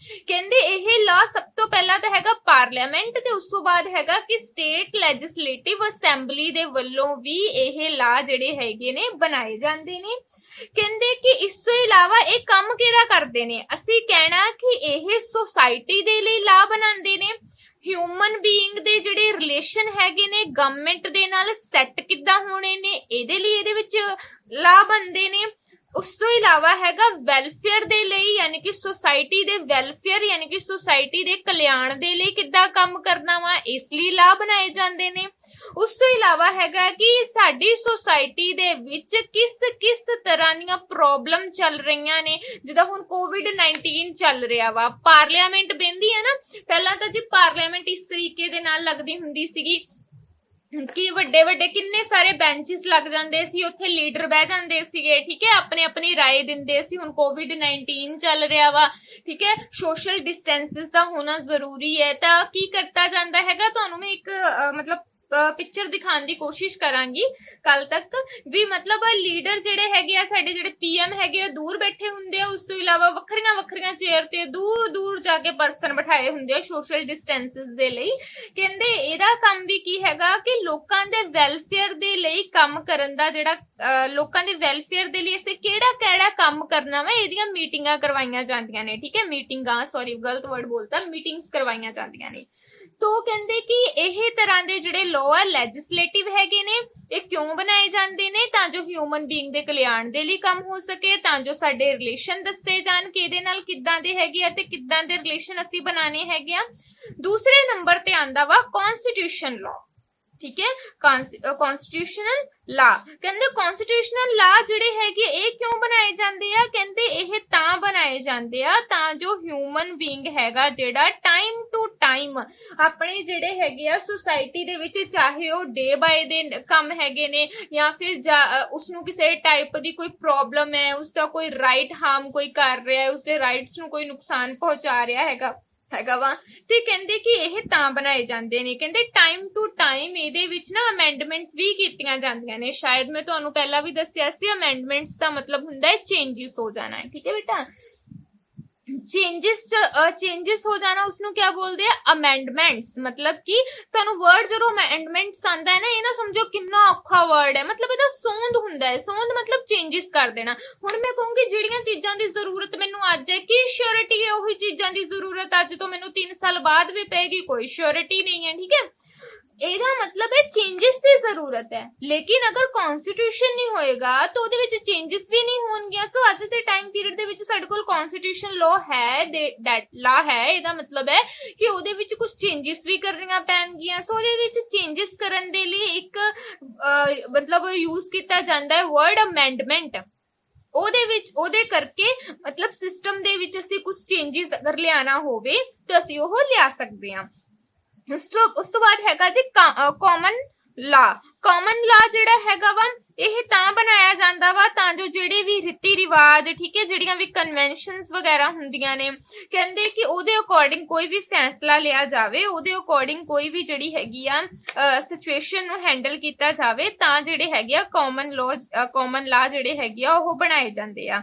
ਕਹਿੰਦੇ ਇਹ ਲਾ ਸਭ ਤੋਂ ਪਹਿਲਾਂ ਤਾਂ ਹੈਗਾ ਪਾਰਲੀਮੈਂਟ ਤੇ ਉਸ ਤੋਂ ਬਾਅਦ ਹੈਗਾ ਕਿ ਸਟੇਟ ਲੈਜਿਸਲੇਟਿਵ ਅਸੈਂਬਲੀ ਦੇ ਵੱਲੋਂ ਵੀ ਇਹ ਲਾ ਜਿਹੜੇ ਹੈਗੇ ਨੇ ਬਣਾਏ ਜਾਂਦੇ ਨੇ। ਕਹਿੰਦੇ ਕਿ ਇਸ ਤੋਂ ਇਲਾਵਾ ਇਹ ਕੰਮ ਕਿਹੜਾ ਕਰਦੇ ਨੇ, ਅਸੀਂ ਕਹਿਣਾ ਕਿ ਇਹ ਸੋਸਾਇਟੀ ਦੇ ਲਈ ਲਾ ਬਣਾਉਂਦੇ ਨੇ। ਹਿਊਮਨ ਬੀਇੰਗ ਦੇ ਜਿਹੜੇ ਰਿਲੇਸ਼ਨ ਹੈਗੇ ਨੇ ਗਵਰਨਮੈਂਟ ਦੇ ਨਾਲ ਸੈੱਟ ਕਿੱਦਾਂ ਹੋਣੇ ਨੇ ਇਹਦੇ ਲਈ ਇਹਦੇ ਵਿੱਚ ਲਾ ਬਣਦੇ ਨੇ। ਉਸ ਤੋਂ ਇਲਾਵਾ ਹੈਗਾ ਵੈਲਫੇਅਰ ਦੇ ਲਈ, ਯਾਨੀ ਕਿ ਸੋਸਾਇਟੀ ਦੇ ਵੈਲਫੇਅਰ ਯਾਨੀ ਕਿ ਸੋਸਾਇਟੀ ਦੇ ਕਲਿਆਣ ਦੇ ਲਈ ਕਿੱਦਾਂ ਕੰਮ ਕਰਨਾ ਵਾ, ਇਸ ਲਈ ਲਾ ਬਣਾਏ ਜਾਂਦੇ ਨੇ। ਉਸ ਤੋਂ ਇਲਾਵਾ ਹੈਗਾ ਕਿ ਸਾਡੀ ਸੋਸਾਇਟੀ ਦੇ ਵਿੱਚ ਕਿਸ ਤਰ੍ਹਾਂ ਦੀਆਂ ਪ੍ਰੋਬਲਮ ਚੱਲ ਰਹੀਆਂ ਨੇ, ਜਿੱਦਾਂ ਹੁਣ COVID-19 ਚੱਲ ਰਿਹਾ ਵਾ, ਪਾਰਲੀਮੈਂਟ ਬਹਿੰਦੀ ਹੈ ਨਾ, ਪਹਿਲਾਂ ਤਾਂ ਜੀ ਪਾਰਲੀਮੈਂਟ ਇਸ ਤਰੀਕੇ ਦੇ ਨਾਲ ਲੱਗਦੀ ਹੁੰਦੀ ਸੀਗੀ ਕਿ ਵੱਡੇ ਕਿੰਨੇ ਸਾਰੇ ਬੈਂਚਸ ਲੱਗ ਜਾਂਦੇ ਸੀ, ਉੱਥੇ ਲੀਡਰ ਬਹਿ ਜਾਂਦੇ ਸੀਗੇ, ਠੀਕ ਹੈ, ਆਪਣੀ ਰਾਏ ਦਿੰਦੇ ਸੀ। ਹੁਣ COVID-19 ਚੱਲ ਰਿਹਾ ਵਾ, ਠੀਕ ਹੈ, ਸੋਸ਼ਲ ਡਿਸਟੈਂਸਿਸ ਦਾ ਹੋਣਾ ਜ਼ਰੂਰੀ ਹੈ, ਤਾਂ ਕੀ ਕਰਤਾ ਜਾਂਦਾ ਹੈਗਾ, ਤੁਹਾਨੂੰ ਮੈਂ ਇੱਕ ਮਤਲਬ ਪਿਕਚਰ ਦਿਖਾਉਣ ਦੀ ਕੋਸ਼ਿਸ਼ ਕਰਾਂਗੀ ਕੱਲ ਤੱਕ ਵੀ। ਮਤਲਬ ਲੀਡਰ ਜਿਹੜੇ ਹੈਗੇ ਆ ਸਾਡੇ, ਜਿਹੜੇ PM ਹੈਗੇ ਆ ਦੂਰ ਬੈਠੇ ਹੁੰਦੇ ਆ, ਉਸ ਤੋਂ ਇਲਾਵਾ ਵੱਖਰੀਆਂ ਚੇਅਰ ਤੇ ਦੂਰ ਜਾ ਕੇ ਪਰਸਨ ਬਿਠਾਏ ਹੁੰਦੇ ਆ ਸੋਸ਼ਲ ਡਿਸਟੈਂਸਿਸ ਦੇ ਲਈ। ਕਹਿੰਦੇ ਇਹਦਾ ਕੰਮ ਵੀ ਕੀ ਹੈਗਾ ਕਿ ਲੋਕਾਂ ਦੇ ਵੈਲਫੇਅਰ ਦੇ ਲਈ ਕੰਮ ਕਰਨ ਦਾ, ਜਿਹੜਾ ਲੋਕਾਂ ਦੇ ਵੈਲਫੇਅਰ ਦੇ ਲਈ ਅਸੀਂ ਕਿਹੜਾ ਕੰਮ ਕਰਨਾ ਵਾ, ਇਹਦੀਆਂ ਮੀਟਿੰਗਾਂ ਕਰਵਾਈਆਂ ਜਾਂਦੀਆਂ ਨੇ, ਠੀਕ ਹੈ, ਮੀਟਿੰਗਾਂ, ਸੌਰੀ ਗਲਤ ਵਰਡ ਬੋਲਤਾ, ਮੀਟਿੰਗਸ ਕਰਵਾਈਆਂ ਜਾਂਦੀਆਂ ਨੇ। ਤੋ ਕਹਿੰਦੇ ਕਿ ਇਹ ਤਰ੍ਹਾਂ ਦੇ ਜਿਹੜੇ ਲਾਅ ਲੈਜਿਸਲੇਟਿਵ ਹੈਗੇ ਨੇ ਇਹ ਕਿਉਂ ਬਣਾਏ ਜਾਂਦੇ ਨੇ, ਤਾਂ ਜੋ ਹਿਊਮਨ ਬੀਇੰਗ ਦੇ ਕਲਿਆਣ ਦੇ ਲਈ ਕੰਮ ਹੋ ਸਕੇ, ਤਾਂ ਜੋ ਸਾਡੇ ਰਿਲੇਸ਼ਨ ਦੱਸੇ ਜਾਣ ਕਿ ਇਹਦੇ ਨਾਲ ਕਿੱਦਾਂ ਦੇ ਹੈਗੇ ਆ ਤੇ ਕਿੱਦਾਂ ਦੇ ਰਿਲੇਸ਼ਨ ਅਸੀਂ ਬਣਾਣੇ ਹੈਗੇ ਆ। ਦੂਸਰੇ ਨੰਬਰ ਤੇ ਆਂਦਾ ਵਾ ਕਨਸਟੀਟਿਊਸ਼ਨ ਲਾਅ, ਠੀਕ ਹੈ, ਕਨਸਟੀਟਿਊਸ਼ਨਲ ਲਾ। ਕਹਿੰਦੇ ਕਨਸਟੀਟਿਊਸ਼ਨਲ ਲਾ ਜਿਹੜੇ ਹੈਗੇ ਇਹ ਕਿਉਂ ਬਣਾਏ ਜਾਂਦੇ ਆ, ਕਹਿੰਦੇ ਇਹ ਤਾਂ ਬਣਾਏ ਜਾਂਦੇ ਆ ਤਾਂ ਜੋ ਹਿਊਮਨ ਬੀਇੰਗ ਹੈਗਾ ਜਿਹੜਾ ਟਾਈਮ ਟੂ ਟਾਈਮ ਆਪਣੇ ਜਿਹੜੇ ਹੈਗੇ ਆ ਸੁਸਾਇਟੀ ਦੇ ਵਿੱਚ, ਚਾਹੇ ਉਹ ਡੇ ਬਾਏ ਡੇ ਕੰਮ ਹੈਗੇ ਨੇ ਜਾਂ ਫਿਰ ਉਸਨੂੰ ਕਿਸੇ ਟਾਈਪ ਦੀ ਕੋਈ ਪ੍ਰੋਬਲਮ ਹੈ, ਉਸਦਾ ਕੋਈ ਰਾਈਟ ਹਾਰਮ ਕੋਈ ਕਰ ਰਿਹਾ ਹੈ, ਉਸਦੇ ਰਾਈਟਸ ਨੂੰ ਕੋਈ ਨੁਕਸਾਨ ਪਹੁੰਚਾ ਰਿਹਾ ਹੈਗਾ ਵਾ, ਤੇ ਕਹਿੰਦੇ ਕਿ ਇਹ ਤਾਂ ਬਣਾਏ ਜਾਂਦੇ ਨੇ। ਕਹਿੰਦੇ ਟਾਈਮ ਟੂ ਟਾਈਮ ਇਹਦੇ ਵਿੱਚ ਨਾ ਅਮੈਂਡਮੈਂਟ ਵੀ ਕੀਤੀਆਂ ਜਾਂਦੀਆਂ ਨੇ। ਸ਼ਾਇਦ ਮੈਂ ਤੁਹਾਨੂੰ ਪਹਿਲਾਂ ਵੀ ਦੱਸਿਆ ਸੀ, ਅਮੈਂਡਮੈਂਟਸ ਦਾ ਮਤਲਬ ਹੁੰਦਾ ਹੈ ਚੇਂਜਸ ਹੋ ਜਾਣਾ ਹੈ, ਠੀਕ ਹੈ ਬੇਟਾ। ਚੇਂਜਸ ਹੋ ਜਾਣਾ ਉਸਨੂੰ ਕਿਆ ਬੋਲਦੇ ਆ, ਅਮੈਂਡਮੈਂਟਸ। ਮਤਲਬ ਕਿ ਤੁਹਾਨੂੰ ਵਰਡ ਜਦੋਂ ਅਮੈਂਡਮੈਂਟਸ ਆਂਦਾ ਹੈ ਨਾ, ਇਹ ਨਾ ਸਮਝੋ ਕਿੰਨਾ ਔਖਾ ਵਰਡ ਹੈ, ਮਤਲਬ ਇਹਦਾ ਸੋਂਧ ਹੁੰਦਾ ਹੈ, ਸੋਂਧ ਮਤਲਬ ਚੇਂਜਸ ਕਰ ਦੇਣਾ। ਹੁਣ ਮੈਂ ਕਹੂੰਗੀ ਜਿਹੜੀਆਂ ਚੀਜ਼ਾਂ ਦੀ ਜ਼ਰੂਰਤ ਮੈਨੂੰ ਅੱਜ ਹੈ, ਕੀ ਸ਼ੋਰਿਟੀ ਹੈ ਉਹੀ ਚੀਜ਼ਾਂ ਦੀ ਜ਼ਰੂਰਤ ਅੱਜ ਤੋਂ ਮੈਨੂੰ 3 ਸਾਲ ਬਾਅਦ ਵੀ ਪਏਗੀ, ਕੋਈ ਸ਼ੋਰਿਟੀ ਨਹੀਂ ਹੈ, ਠੀਕ ਹੈ। ਇਹਦਾ ਮਤਲਬ ਹੈ ਚੇਂਜਸ ਦੀ ਜ਼ਰੂਰਤ ਹੈ, ਲੇਕਿਨ ਅਗਰ ਕਨਸਟੀਟਿਊਸ਼ਨ ਨਹੀਂ ਹੋਏਗਾ ਤਾਂ ਉਹਦੇ ਵਿੱਚ ਚੇਂਜਸ ਵੀ ਨਹੀਂ ਹੋਣਗੀਆਂ। ਸੋ ਅੱਜ ਦੇ ਟਾਈਮ ਪੀਰੀਅਡ ਦੇ ਵਿੱਚ ਸਾਡੇ ਕੋਲ ਕਨਸਟੀਟਿਊਸ਼ਨ ਲਾਅ ਹੈ, ਦੈਟ ਲਾ ਹੈ, ਇਹਦਾ ਮਤਲਬ ਹੈ ਕਿ ਉਹਦੇ ਵਿੱਚ ਕੁਝ ਚੇਂਜਸ ਵੀ ਕਰਨੀਆਂ ਪੈਣਗੀਆਂ। ਸੋ ਉਹਦੇ ਵਿੱਚ ਚੇਂਜਸ ਕਰਨ ਦੇ ਲਈ ਇੱਕ ਮਤਲਬ ਯੂਜ਼ ਕੀਤਾ ਜਾਂਦਾ ਹੈ ਵਰਡ ਅਮੈਂਡਮੈਂਟ। ਉਹਦੇ ਕਰਕੇ ਮਤਲਬ ਸਿਸਟਮ ਦੇ ਵਿੱਚ ਅਸੀਂ ਕੁਝ ਚੇਂਜਸ ਅਗਰ ਲਿਆਣਾ ਹੋਵੇ ਤਾਂ ਅਸੀਂ ਉਹ ਲਿਆ ਸਕਦੇ ਹਾਂ। ਉਸ ਤੋਂ ਬਾਅਦ ਹੈਗਾ ਜੀ ਕਾਮਨ ਲਾ। ਕਾਮਨ ਲਾ ਜਿਹੜਾ ਹੈਗਾ ਵਾ ਇਹ ਤਾਂ ਬਣਾਇਆ ਜਾਂਦਾ ਵਾ ਤਾਂ ਜੋ ਜਿਹੜੇ ਵੀ ਰੀਤੀ ਰਿਵਾਜ, ਠੀਕ ਹੈ, ਜਿਹੜੀਆਂ ਵੀ ਕਨਵੈਨਸ਼ਨਸ ਵਗੈਰਾ ਹੁੰਦੀਆਂ ਨੇ, ਕਹਿੰਦੇ ਕਿ ਉਹਦੇ ਅਕੋਰਡਿੰਗ ਕੋਈ ਵੀ ਫੈਸਲਾ ਲਿਆ ਜਾਵੇ, ਉਹਦੇ ਅਕੋਰਡਿੰਗ ਕੋਈ ਵੀ ਜਿਹੜੀ ਹੈਗੀ ਆ ਸਿਚੁਏਸ਼ਨ ਨੂੰ ਹੈਂਡਲ ਕੀਤਾ ਜਾਵੇ, ਤਾਂ ਜਿਹੜੇ ਹੈਗੇ ਆ ਕਾਮਨ ਲਾ ਜਿਹੜੇ ਹੈਗੇ ਆ ਉਹ ਬਣਾਏ ਜਾਂਦੇ ਆ।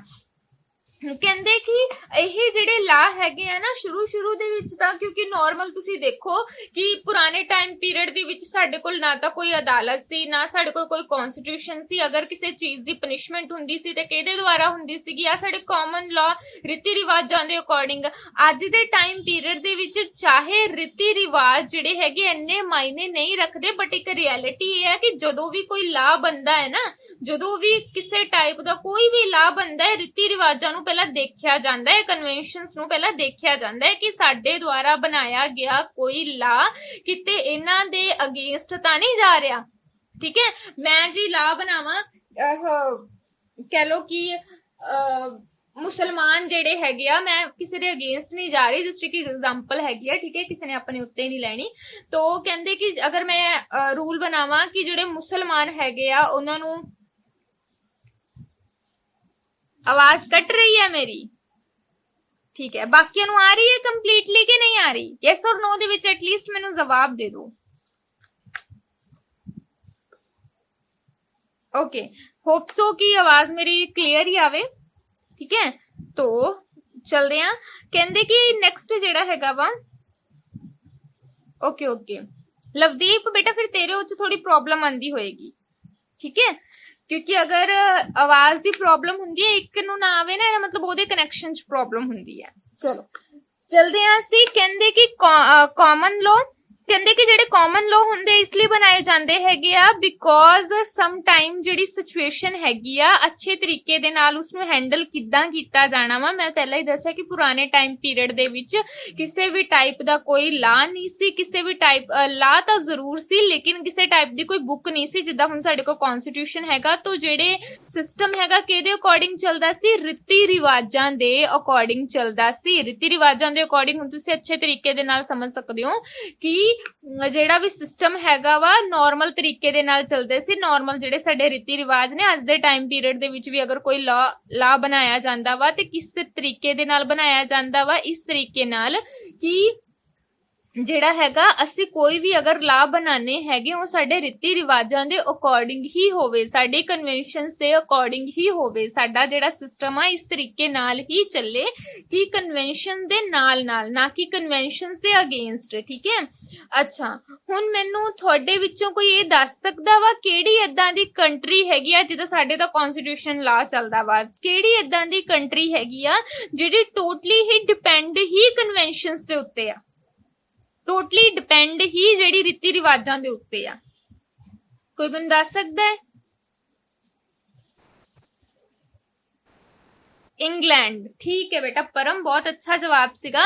ਕਹਿੰਦੇ ਕਿ ਇਹ ਜਿਹੜੇ ਲਾ ਹੈਗੇ ਆ ਨਾ ਸ਼ੁਰੂ ਦੇ ਵਿੱਚ ਤਾਂ, ਕਿਉਂਕਿ ਨਾਰਮਲ ਤੁਸੀਂ ਦੇਖੋ ਕਿ ਪੁਰਾਣੇ ਟਾਈਮ ਪੀਰੀਅਡ ਦੇ ਵਿੱਚ ਸਾਡੇ ਕੋਲ ਨਾ ਤਾਂ ਕੋਈ ਅਦਾਲਤ ਸੀ, ਨਾ ਸਾਡੇ ਕੋਲ ਕੋਈ ਕਨਸਟੀਟਿਊਸ਼ਨ ਸੀ। ਅਗਰ ਕਿਸੇ ਚੀਜ਼ ਦੀ ਪਨਿਸ਼ਮੈਂਟ ਹੁੰਦੀ ਸੀ ਤੇ ਕਿਹਦੇ ਦੁਆਰਾ ਹੁੰਦੀ ਸੀਗੀ, ਆ ਸਾਡੇ ਕਾਮਨ ਲਾ ਰੀਤੀ ਰਿਵਾਜਾਂ ਦੇ ਅਕੋਰਡਿੰਗ। ਅੱਜ ਦੇ ਟਾਈਮ ਪੀਰੀਅਡ ਦੇ ਵਿੱਚ ਚਾਹੇ ਰੀਤੀ ਰਿਵਾਜ ਜਿਹੜੇ ਹੈਗੇ ਇੰਨੇ ਮਾਇਨੇ ਨਹੀਂ ਰੱਖਦੇ, ਬਟ ਇੱਕ ਰਿਐਲਿਟੀ ਇਹ ਹੈ ਕਿ ਜਦੋਂ ਵੀ ਕੋਈ ਲਾ ਬਣਦਾ ਹੈ ਨਾ, ਜਦੋਂ ਵੀ ਕਿਸੇ ਟਾਈਪ ਦਾ ਕੋਈ ਵੀ ਲਾ ਬਣਦਾ ਹੈ, ਰੀਤੀ ਰਿਵਾਜਾਂ ਨੂੰ ਪਹਿਲਾਂ ਦੇਖਿਆ ਜਾਂਦਾ ਹੈ, ਕਨਵੈਨਸ਼ਨਸ ਨੂੰ ਪਹਿਲਾਂ ਦੇਖਿਆ ਜਾਂਦਾ ਹੈ ਕਿ ਸਾਡੇ ਦੁਆਰਾ ਬਣਾਇਆ ਗਿਆ ਕੋਈ ਲਾ ਕਿਤੇ ਇਹਨਾਂ ਦੇ ਅਗੇਂਸਟ ਤਾਂ ਨਹੀਂ ਜਾ ਰਿਹਾ, ਠੀਕ ਹੈ। ਮੈਂ ਜੀ ਲਾ ਬਣਾਵਾਂ, ਕਹਿ ਲੋ ਕਿ ਮੁਸਲਮਾਨ ਜਿਹੜੇ ਹੈਗੇ ਆ, ਮੈਂ ਕਿਸੇ ਦੇ ਅਗੇਂਸਟ ਨਹੀਂ ਜਾ ਰਹੀ, ਜਸਟ ਇੱਕ ਐਗਜ਼ਾਮਪਲ ਹੈਗੀ ਆ, ਠੀਕ ਹੈ, ਕਿਸੇ ਨੇ ਆਪਣੇ ਉੱਤੇ ਨਹੀਂ ਲੈਣੀ। ਤੋ ਕਹਿੰਦੇ ਕਿ ਅਗਰ ਮੈਂ ਰੂਲ ਬਣਾਵਾਂ ਕਿ ਜਿਹੜੇ ਮੁਸਲਮਾਨ ਹੈਗੇ ਆ ਉਹਨਾਂ ਨੂੰ, ਆਵਾਜ਼ ਕੱਟ ਰਹੀ ਹੈ ਮੇਰੀ, ਠੀਕ ਹੈ, ਬਾਕੀਆਂ ਨੂੰ ਆ ਰਹੀ ਹੈ ਕੰਪਲੀਟਲੀ ਕਿ ਨਹੀਂ ਆ ਰਹੀ? ਯੈਸ ਔਰ ਨੋ ਦੇ ਵਿੱਚ ਐਟਲੀਸਟ ਮੈਨੂੰ ਜਵਾਬ ਦੇ ਦਿਓ। ओके, होप सो कि आवाज मेरी क्लियर ही आवे। ठीक है, तो चलते हैं। कहते कि नेक्स्ट जेड़ा हैगा वा, ओके ओके लवदीप बेटा फिर तेरे उच थोड़ी प्रॉब्लम आंदी होएगी, ठीक है, क्योंकि अगर आवाज दी प्रॉब्लम हुंदी है एक नू ना आवे ना, मतलब ओदे कनेक्शन च प्रॉब्लम हुंदी है। चलो चलते हैं ਅਸੀਂ। ਕਹਿੰਦੇ कि कॉमन लॉ, ਕਹਿੰਦੇ कि ਜਿਹੜੇ कॉमन लॉ ਹੁੰਦੇ ਇਸ ਲਈ ਬਣਾਏ ਜਾਂਦੇ ਹੈਗੇ ਆ ਬਿਕੋਜ਼ ਸਮ ਟਾਈਮ ਜਿਹੜੀ ਸਿਚੁਏਸ਼ਨ ਹੈਗੀ ਆ ਅੱਛੇ ਤਰੀਕੇ ਦੇ ਨਾਲ ਉਸ ਨੂੰ ਹੈਂਡਲ ਕਿੱਦਾਂ ਕੀਤਾ ਜਾਣਾ ਵਾ। ਮੈਂ ਪਹਿਲਾਂ ਹੀ ਦੱਸਿਆ ਕਿ ਪੁਰਾਣੇ ਟਾਈਮ ਪੀਰੀਅਡ ਦੇ ਵਿੱਚ ਕਿਸੇ ਵੀ ਟਾਈਪ ਦਾ ਕੋਈ ਲਾ ਨਹੀਂ ਸੀ, ਕਿਸੇ ਵੀ ਟਾਈਪ ਲਾ ਤਾਂ ਜ਼ਰੂਰ ਸੀ ਲੇਕਿਨ ਕਿਸੇ ਟਾਈਪ ਦੀ ਕੋਈ ਬੁੱਕ ਨਹੀਂ ਸੀ। ਜਿੱਦਾਂ ਹੁਣ ਸਾਡੇ ਕੋਲ ਕਨਸਟੀਟਿਊਸ਼ਨ ਹੈਗਾ ਤਾਂ ਜਿਹੜੇ ਸਿਸਟਮ ਹੈਗਾ ਕਿਹਦੇ ਅਕੋਰਡਿੰਗ ਚੱਲਦਾ ਸੀ, ਰੀਤੀ ਰਿਵਾਜਾਂ ਦੇ ਅਕੋਰਡਿੰਗ ਚੱਲਦਾ ਸੀ। ਰੀਤੀ ਰਿਵਾਜਾਂ ਦੇ ਅਕੋਰਡਿੰਗ ਹੁਣ ਤੁਸੀਂ ਅੱਛੇ ਤਰੀਕੇ ਦੇ ਨਾਲ ਸਮਝ ਸਕਦੇ ਹੋ ਕਿ ਜਿਹੜਾ ਵੀ ਸਿਸਟਮ ਹੈਗਾ ਵਾ ਨਾਰਮਲ ਤਰੀਕੇ ਦੇ ਨਾਲ ਚੱਲਦੇ ਸੀ। ਨਾਰਮਲ ਜਿਹੜੇ ਸਾਡੇ ਰੀਤੀ ਰਿਵਾਜ ਨੇ ਅੱਜ ਦੇ ਟਾਈਮ ਪੀਰੀਅਡ ਦੇ ਵਿੱਚ ਵੀ ਅਗਰ ਕੋਈ ਲਾ ਬਣਾਇਆ ਜਾਂਦਾ ਵਾ ਤੇ ਕਿਸ ਤਰੀਕੇ ਦੇ ਨਾਲ ਬਣਾਇਆ ਜਾਂਦਾ ਵਾ, ਇਸ ਤਰੀਕੇ ਨਾਲ ਕਿ ਜਿਹੜਾ ਹੈਗਾ ਅਸੀਂ ਕੋਈ ਵੀ ਅਗਰ ਲਾ ਬਣਾਣੇ ਹੈਗੇ ਉਹ ਸਾਡੇ ਰੀਤੀ ਰਿਵਾਜਾਂ ਦੇ ਅਕੋਰਡਿੰਗ ਹੀ ਹੋਵੇ, ਸਾਡੇ ਕਨਵੈਨਸ਼ਨਸ ਦੇ ਅਕੋਰਡਿੰਗ ਹੀ ਹੋਵੇ। ਸਾਡਾ ਜਿਹੜਾ ਸਿਸਟਮ ਆ ਇਸ ਤਰੀਕੇ ਨਾਲ ਹੀ ਚੱਲੇ ਕਿ ਕਨਵੈਨਸ਼ਨ ਦੇ ਨਾਲ ਨਾਲ, ਨਾ ਕਿ ਕਨਵੈਨਸ਼ਨਸ ਦੇ ਅਗੇਂਸਟ। ਠੀਕ ਹੈ, ਅੱਛਾ ਹੁਣ ਮੈਨੂੰ ਤੁਹਾਡੇ ਵਿੱਚੋਂ ਕੋਈ ਇਹ ਦੱਸ ਸਕਦਾ ਵਾ ਕਿਹੜੀ ਏਦਾਂ ਦੀ ਕੰਟਰੀ ਹੈਗੀ ਆ ਜਿੱਦਾਂ ਸਾਡੇ ਤਾਂ ਕਨਸਟੀਟਿਊਸ਼ਨ ਲਾ ਚੱਲਦਾ ਵਾ, ਕਿਹੜੀ ਏਦਾਂ ਦੀ ਕੰਟਰੀ ਹੈਗੀ ਆ ਜਿਹੜੀ ਟੋਟਲੀ ਹੀ ਡਿਪੈਂਡ ਹੀ ਕਨਵੈਨਸ਼ਨਸ ਦੇ ਉੱਤੇ ਆ, ਟੋਟਲੀ ਡਿਪੈਂਡ ਹੀ ਜਿਹੜੀ ਰੀਤੀ ਰਿਵਾਜਾਂ ਦੇ ਉੱਤੇ ਆ? ਕੋਈ ਮੈਨੂੰ ਦੱਸ ਸਕਦਾ ਹੈ? इंग्लैंड। ठीक है बेटा परम, बहुत अच्छा जवाब सीगा।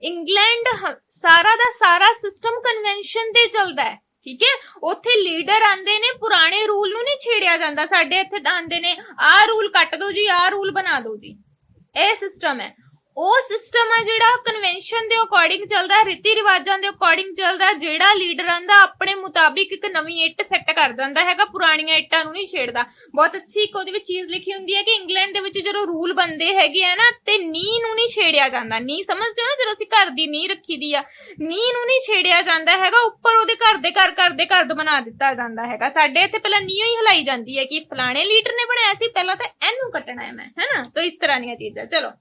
इंग्लैंड सारा दा सारा सिस्टम कन्वेंशन ते चलदा है। ठीक है, उत्थे लीडर आंदे ने, पुराने रूल नू नहीं छेड़िया जांदा। साडे इत्थे आंदे ने आ रूल कट दो जी, आ रूल बना दो जी, ਇਹ सिस्टम है। ਉਹ ਸਿਸਟਮ ਆ ਜਿਹੜਾ ਕਨਵੈਨਸ਼ਨ ਦੇ ਅਕੋਰਡਿੰਗ ਚੱਲਦਾ, ਰੀਤੀ ਰਿਵਾਜਾਂ ਦੇ ਅਕੋਰਡਿੰਗ ਚੱਲਦਾ। ਜਿਹੜਾ ਲੀਡਰ ਆਂਦਾ ਆਪਣੇ ਮੁਤਾਬਿਕ ਇੱਕ ਨਵੀਂ ਇੱਟ ਸੈੱਟ ਕਰ ਜਾਂਦਾ ਹੈਗਾ, ਪੁਰਾਣੀਆਂ ਇੱਟਾਂ ਨੂੰ ਨਹੀਂ ਛੇੜਦਾ। ਬਹੁਤ ਅੱਛੀ ਇੱਕ ਉਹਦੇ ਵਿੱਚ ਚੀਜ਼ ਲਿਖੀ ਹੁੰਦੀ ਹੈ ਕਿ ਇੰਗਲੈਂਡ ਦੇ ਵਿੱਚ ਜਦੋਂ ਰੂਲ ਬਣਦੇ ਹੈਗੇ ਆ ਨਾ ਤੇ ਨੀਂਹ ਨੂੰ ਨਹੀਂ ਛੇੜਿਆ ਜਾਂਦਾ। ਨੀਂਹ ਸਮਝਦੇ ਹੋ ਨਾ, ਜਦੋਂ ਅਸੀਂ ਘਰ ਦੀ ਨੀਂਹ ਰੱਖੀ ਦੀ ਆ, ਨੀਂਹ ਨੂੰ ਨਹੀਂ ਛੇੜਿਆ ਜਾਂਦਾ ਹੈਗਾ, ਉੱਪਰ ਉਹਦੇ ਘਰ ਦੇ ਘਰ ਬਣਾ ਦਿੱਤਾ ਜਾਂਦਾ ਹੈਗਾ। ਸਾਡੇ ਇੱਥੇ ਪਹਿਲਾਂ ਨੀਂਹ ਹੀ ਹਿਲਾਈ ਜਾਂਦੀ ਹੈ ਕਿ ਫਲਾਣੇ ਲੀਡਰ ਨੇ ਬਣਾਇਆ ਸੀ, ਪਹਿਲਾਂ ਤਾਂ ਇਹਨੂੰ ਕੱਟਣਾ ਹੈ ਮੈਂ, ਹੈਨਾ। ਤਾਂ ਇਸ ਤਰ੍ਹਾਂ ਦੀਆਂ ਚੀਜ਼ਾਂ। ਚਲੋ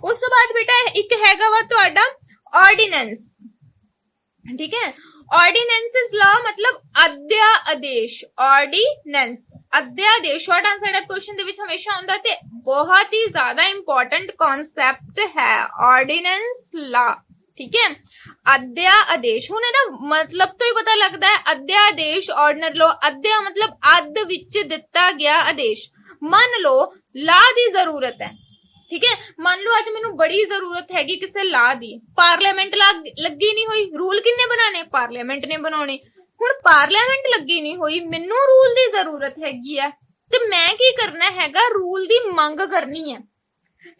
ਉਸ ਤੋਂ ਬਾਅਦ ਬੇਟਾ ਇੱਕ ਹੈਗਾ ਵਾ ਤੁਹਾਡਾ ਆਰਡੀਨੈਂਸ। ਠੀਕ ਹੈ, ਆਰਡੀਨੈਂਸ ਲਾ ਮਤਲਬ ਆਦਿਆ ਆਦੇਸ਼। ਆਰਡੀਨੈਂਸ ਆਦਿਆ ਆਦੇਸ਼ ਸ਼ਾਰਟ ਆਨਸਰ ਦਾ ਕੁਐਸਚਨ ਦੇ ਵਿੱਚ ਹਮੇਸ਼ਾ ਆਉਂਦਾ ਤੇ ਬਹੁਤ ਹੀ ਜ਼ਿਆਦਾ ਇੰਪੋਰਟੈਂਟ ਕਨਸੈਪਟ ਹੈ ਆਰਡੀਨੈਂਸ ਲਾ। ਠੀਕ ਹੈ, ਆਦਿਆ ਆਦੇਸ਼। ਹੁਣ ਇਹਦਾ ਮਤਲਬ ਤੋਂ ਹੀ ਪਤਾ ਲੱਗਦਾ ਹੈ ਆਦਿਆ ਆਦੇਸ਼ ਆਰਡੀਨਰ ਲੋ। ਆਦਿਆ ਮਤਲਬ ਅੱਧ ਵਿੱਚ ਦਿੱਤਾ ਗਿਆ ਆਦੇਸ਼। ਮੰਨ ਲਓ ਲਾ ਦੀ ਜ਼ਰੂਰਤ ਹੈ। ठीक है, मान लो आज मैनू बड़ी जरूरत हैगी किसी ला दी, पार्लियामेंट लगी नहीं हुई, रूल किन्ने बनाने, पार्लियामेंट ने बनाने। हुण पार्लियामेंट लगी नहीं हुई, मैनू रूल दी जरूरत हैगी है ते मैं की करना हैगा, रूल दी मंग करनी है।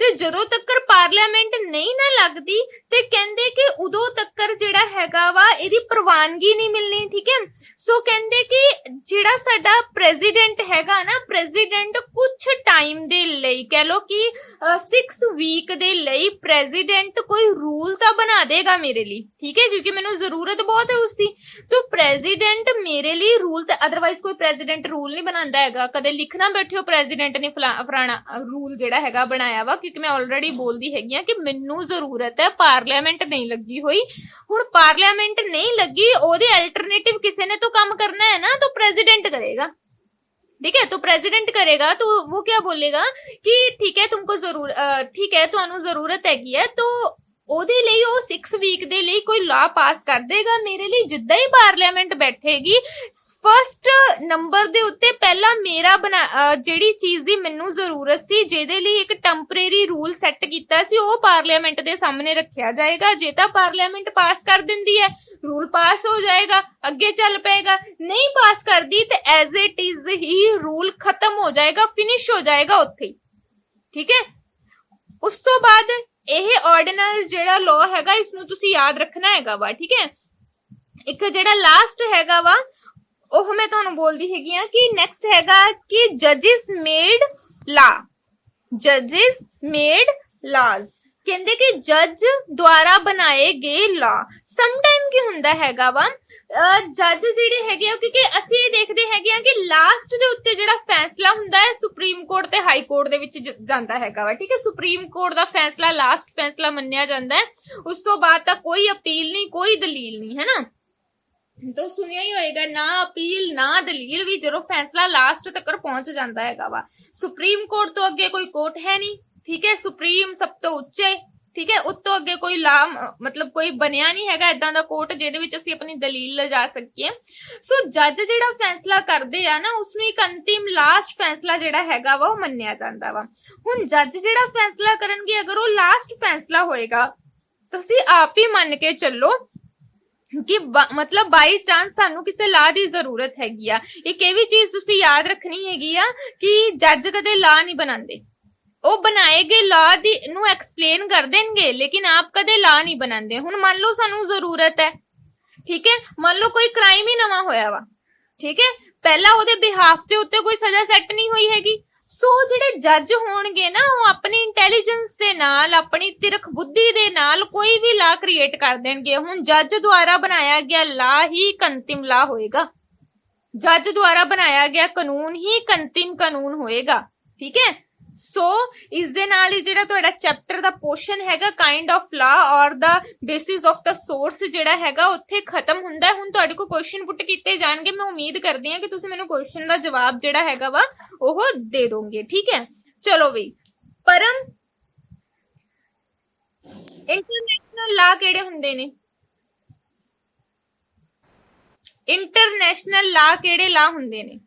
ਤੇ ਜਦੋਂ ਤੱਕ ਪਾਰਲੀਮੈਂਟ ਨਹੀਂ ਨਾ ਲੱਗਦੀ ਤੇ ਕਹਿੰਦੇ ਕਿ ਉਦੋਂ ਤੱਕ ਜਿਹੜਾ ਹੈਗਾ ਵਾ ਇਹਦੀ ਪ੍ਰਵਾਨਗੀ ਨਹੀਂ ਮਿਲਣੀ। ਠੀਕ ਹੈ, ਸੋ ਕਹਿੰਦੇ ਕਿ ਜਿਹੜਾ ਸਾਡਾ ਪ੍ਰੈਜ਼ੀਡੈਂਟ ਹੈਗਾ ਨਾ, ਪ੍ਰੈਜ਼ੀਡੈਂਟ ਕੁਝ ਟਾਈਮ ਦੇ ਲਈ ਕਹਿ ਲੋ ਕਿ 6 ਵੀਕ ਦੇ ਲਈ ਪ੍ਰੈਜ਼ੀਡੈਂਟ ਕੋਈ ਰੂਲ ਤਾਂ ਬਣਾ ਦੇਗਾ ਮੇਰੇ ਲਈ। ਠੀਕ ਹੈ, ਕਿਉਂਕਿ ਮੈਨੂੰ ਜ਼ਰੂਰਤ ਬਹੁਤ ਹੈ ਉਸਦੀ। तो प्रेसिडेंट मेरे लिए रूल, अदरवाइज कोई प्रेसिडेंट रूल नहीं बनाता हैगा। कदे लिखना बैठियो प्रेसिडेंट ने फलाना रूल जेड़ा हैगा बनाया वा, क्योंकि मैं ऑलरेडी बोलदी हैगी कि मैनू जरूरत है, पार्लियामेंट नहीं लगी हुई। हुण पार्लियामेंट नहीं लगी, ओदे अल्टरनेटिव किसी ने तो काम करना है ना, तो प्रेसिडेंट करेगा। ठीक है, तो प्रेसिडेंट करेगा तो वो क्या बोलेगा कि ठीक है तुमको ठीक है तुहानू जरूरत हैगी है, तो ਉਹਦੇ ਲਈ ਉਹ 6 ਵੀਕ ਦੇ ਲਈ ਕੋਈ ਲਾ ਪਾਸ ਕਰ ਦੇਗਾ ਮੇਰੇ ਲਈ। ਜਿੱਦਾਂ ਹੀ ਪਾਰਲੀਮੈਂਟ ਬੈਠੇਗੀ ਫਸਟ ਨੰਬਰ ਦੇ ਉੱਤੇ ਪਹਿਲਾਂ ਮੇਰਾ ਜਿਹੜੀ ਚੀਜ਼ ਦੀ ਮੈਨੂੰ ਜ਼ਰੂਰਤ ਸੀ, ਜਿਹਦੇ ਲਈ ਇੱਕ ਟੈਂਪਰੇਰੀ ਰੂਲ ਸੈੱਟ ਕੀਤਾ ਸੀ, ਉਹ ਪਾਰਲੀਮੈਂਟ ਦੇ ਸਾਹਮਣੇ ਰੱਖਿਆ ਜਾਏਗਾ। ਜੇ ਤਾਂ ਪਾਰਲੀਮੈਂਟ ਪਾਸ ਕਰ ਦਿੰਦੀ ਹੈ ਰੂਲ ਪਾਸ ਹੋ ਜਾਏਗਾ, ਅੱਗੇ ਚੱਲ ਪਏਗਾ। ਨਹੀਂ ਪਾਸ ਕਰਦੀ ਤੇ as it is he rule ਖਤਮ ਹੋ ਜਾਏਗਾ, ਫਿਨਿਸ਼ ਹੋ ਜਾਏਗਾ ਉੱਥੇ। ਠੀਕ ਹੈ, ਉਸ ਤੋਂ ਬਾਅਦ ਇਹ ਆਰਡੀਨਲ ਜਿਹੜਾ ਲਾਅ ਹੈਗਾ ਇਸ ਨੂੰ ਤੁਸੀਂ ਯਾਦ ਰੱਖਣਾ ਹੈਗਾ ਵਾ। ਠੀਕ ਹੈ, ਇੱਕ ਜਿਹੜਾ ਲਾਸਟ ਹੈਗਾ ਵਾ ਉਹ ਮੈਂ ਤੁਹਾਨੂੰ ਬੋਲਦੀ ਹੈਗੀ ਆ ਕਿ ਨੈਕਸਟ ਹੈਗਾ ਕਿ ਜਜਿਸ ਮੇਡ ਲਾ। ਜਜਿਸ ਮੇਡ ਲਾਜ਼। ਕਹਿੰਦੇ ਕਿ ਜੱਜ ਦੁਆਰਾ ਬਣਾਏ ਗਏ ਲਾ। ਸਮ ਟਾਈਮ ਕੀ ਹੁੰਦਾ ਹੈਗਾ ਵਾ ਜੱਜ ਜਿਹੜੇ ਹੈਗੇ ਆ, ਕਿਉਂਕਿ ਅਸੀਂ ਇਹ ਦੇਖਦੇ ਹੈਗੇ ਆ ਕਿ ਲਾਸਟ ਦੇ ਉੱਤੇ ਜਿਹੜਾ ਫੈਸਲਾ ਹੁੰਦਾ ਹੈ ਸੁਪਰੀਮ ਕੋਰਟ ਤੇ ਹਾਈ ਕੋਰਟ ਦੇ ਵਿੱਚ ਜਾਂਦਾ ਹੈਗਾ ਵਾ, ਠੀਕ ਹੈ। ਸੁਪਰੀਮ ਕੋਰਟ ਦਾ ਫੈਸਲਾ ਲਾਸਟ ਫੈਸਲਾ ਮੰਨਿਆ ਜਾਂਦਾ ਹੈ, ਉਸ ਤੋਂ ਬਾਅਦ ਤਾਂ ਕੋਈ ਅਪੀਲ ਨਹੀਂ, ਕੋਈ ਦਲੀਲ ਨਹੀਂ, ਹੈ ਨਾ। ਤਾਂ ਸੁਣਿਆ ਹੀ ਹੋਏਗਾ, ਨਾ ਅਪੀਲ ਨਾ ਦਲੀਲ, ਵੀ ਜਦੋਂ ਫੈਸਲਾ ਲਾਸਟ ਤੱਕ ਪਹੁੰਚ ਜਾਂਦਾ ਹੈਗਾ ਵਾ। ਸੁਪਰੀਮ ਕੋਰਟ ਤੋਂ ਅੱਗੇ ਕੋਈ ਕੋਰਟ ਹੈ ਨਹੀਂ, ਠੀਕ ਹੈ। ਸੁਪਰੀਮ ਸਭ ਤੋਂ ਉੱਚੇ, ਠੀਕ ਹੈ। ਉਤੋਂ ਅੱਗੇ ਕੋਈ ਲਾ ਮਤਲਬ ਕੋਈ ਬਣਿਆ ਨਹੀਂ ਹੈਗਾ ਇਦਾਂ ਦਾ ਕੋਰਟ ਜਿਹਦੇ ਵਿੱਚ ਅਸੀਂ ਆਪਣੀ ਦਲੀਲ ਲਿਜਾ ਸਕੀਏ। ਸੋ ਜੱਜ ਜਿਹੜਾ ਫੈਸਲਾ ਕਰਦੇ ਆ ਨਾ, ਉਸਨੂੰ ਇੱਕ ਅੰਤਿਮ ਲਾਸਟ ਫੈਸਲਾ ਜਿਹੜਾ ਹੈਗਾ ਵਾ ਉਹ ਮੰਨਿਆ ਜਾਂਦਾ ਵਾ। ਹੁਣ ਜੱਜ ਜਿਹੜਾ ਫੈਸਲਾ ਕਰਨਗੇ, ਅਗਰ ਉਹ ਲਾਸਟ ਫੈਸਲਾ ਹੋਏਗਾ, ਤੁਸੀਂ ਆਪ ਹੀ ਮੰਨ ਕੇ ਚੱਲੋ ਕਿ ਮਤਲਬ ਬਾਈ ਚਾਂਸ ਸਾਨੂੰ ਕਿਸੇ ਲਾ ਦੀ ਜ਼ਰੂਰਤ ਹੈਗੀ ਆ। ਇੱਕ ਇਹ ਵੀ ਚੀਜ਼ ਤੁਸੀਂ ਯਾਦ ਰੱਖਣੀ ਹੈਗੀ ਆ ਕਿ ਜੱਜ ਕਦੇ ਲਾ ਨਹੀਂ ਬਣਾਉਂਦੇ, ਉਹ ਬਣਾਏ ਗਏ ਲਾ ਦੀ ਨੂੰ ਐਕਸਪਲੇਨ ਕਰ ਦੇਣਗੇ, ਲੇਕਿਨ ਆਪ ਕਦੇ ਲਾ ਨਹੀਂ ਬਣਾਉਂਦੇ। ਹੁਣ ਮੰਨ ਲਓ ਸਾਨੂੰ ਜ਼ਰੂਰਤ ਹੈ, ਠੀਕ ਹੈ, ਮੰਨ ਲਓ ਕੋਈ ਕ੍ਰਾਈਮ ਹੀ ਨਵਾਂ ਹੋਇਆ ਵਾ, ਠੀਕ ਹੈ, ਪਹਿਲਾਂ ਉਹਦੇ ਬਿਹਾਫ ਦੇ ਉੱਤੇ ਕੋਈ ਸਜ਼ਾ ਸੈੱਟ ਨਹੀਂ ਹੋਈ ਹੈਗੀ। ਸੋ ਜਿਹੜੇ ਜੱਜ ਹੋਣਗੇ ਨਾ, ਉਹ ਆਪਣੀ ਇੰਟੈਲੀਜੈਂਸ ਦੇ ਨਾਲ, ਆਪਣੀ ਤਿਰਖ ਬੁੱਧੀ ਦੇ ਨਾਲ ਕੋਈ ਵੀ ਲਾ ਕ੍ਰੀਏਟ ਕਰ ਦੇਣਗੇ। ਹੁਣ ਜੱਜ ਦੁਆਰਾ ਬਣਾਇਆ ਗਿਆ ਲਾ ਹੀ ਇੱਕ ਅੰਤਿਮ ਲਾ ਹੋਏਗਾ, ਜੱਜ ਦੁਆਰਾ ਬਣਾਇਆ ਗਿਆ ਕਾਨੂੰਨ ਹੀ ਇੱਕ ਅੰਤਿਮ ਕਾਨੂੰਨ ਹੋਏਗਾ, ਠੀਕ ਹੈ। ਸੋ ਇਸ ਦੇ ਨਾਲ ਹੀ ਜਿਹੜਾ ਤੁਹਾਡਾ ਚੈਪਟਰ ਦਾ ਪੋਰਸ਼ਨ ਹੈਗਾ ਕਾਈਂਡ ਆਫ ਲਾ ਔਰ ਦਾ ਬੇਸਿਸ ਆਫ ਦਾ ਸੋਰਸ ਜਿਹੜਾ ਹੈਗਾ ਉੱਥੇ ਖਤਮ ਹੁੰਦਾ। ਹੁਣ ਤੁਹਾਡੇ ਕੋਲ ਕੁਐਸਚਨ ਪੁੱਟ ਕੀਤੇ ਜਾਣਗੇ, ਮੈਂ ਉਮੀਦ ਕਰਦੀ ਹਾਂ ਕਿ ਤੁਸੀਂ ਮੈਨੂੰ ਕੁਐਸਚਨ ਦਾ ਜਵਾਬ ਜਿਹੜਾ ਹੈਗਾ ਵਾ ਉਹ ਦੇ ਦੋਗੇ, ਠੀਕ ਹੈ। ਚਲੋ ਵੀ, ਪਰਮ ਇੰਟਰਨੈਸ਼ਨਲ ਲਾ ਕਿਹੜੇ ਹੁੰਦੇ ਨੇ? ਇੰਟਰਨੈਸ਼ਨਲ ਲਾ ਕਿਹੜੇ ਲਾ ਹੁੰਦੇ ਨੇ?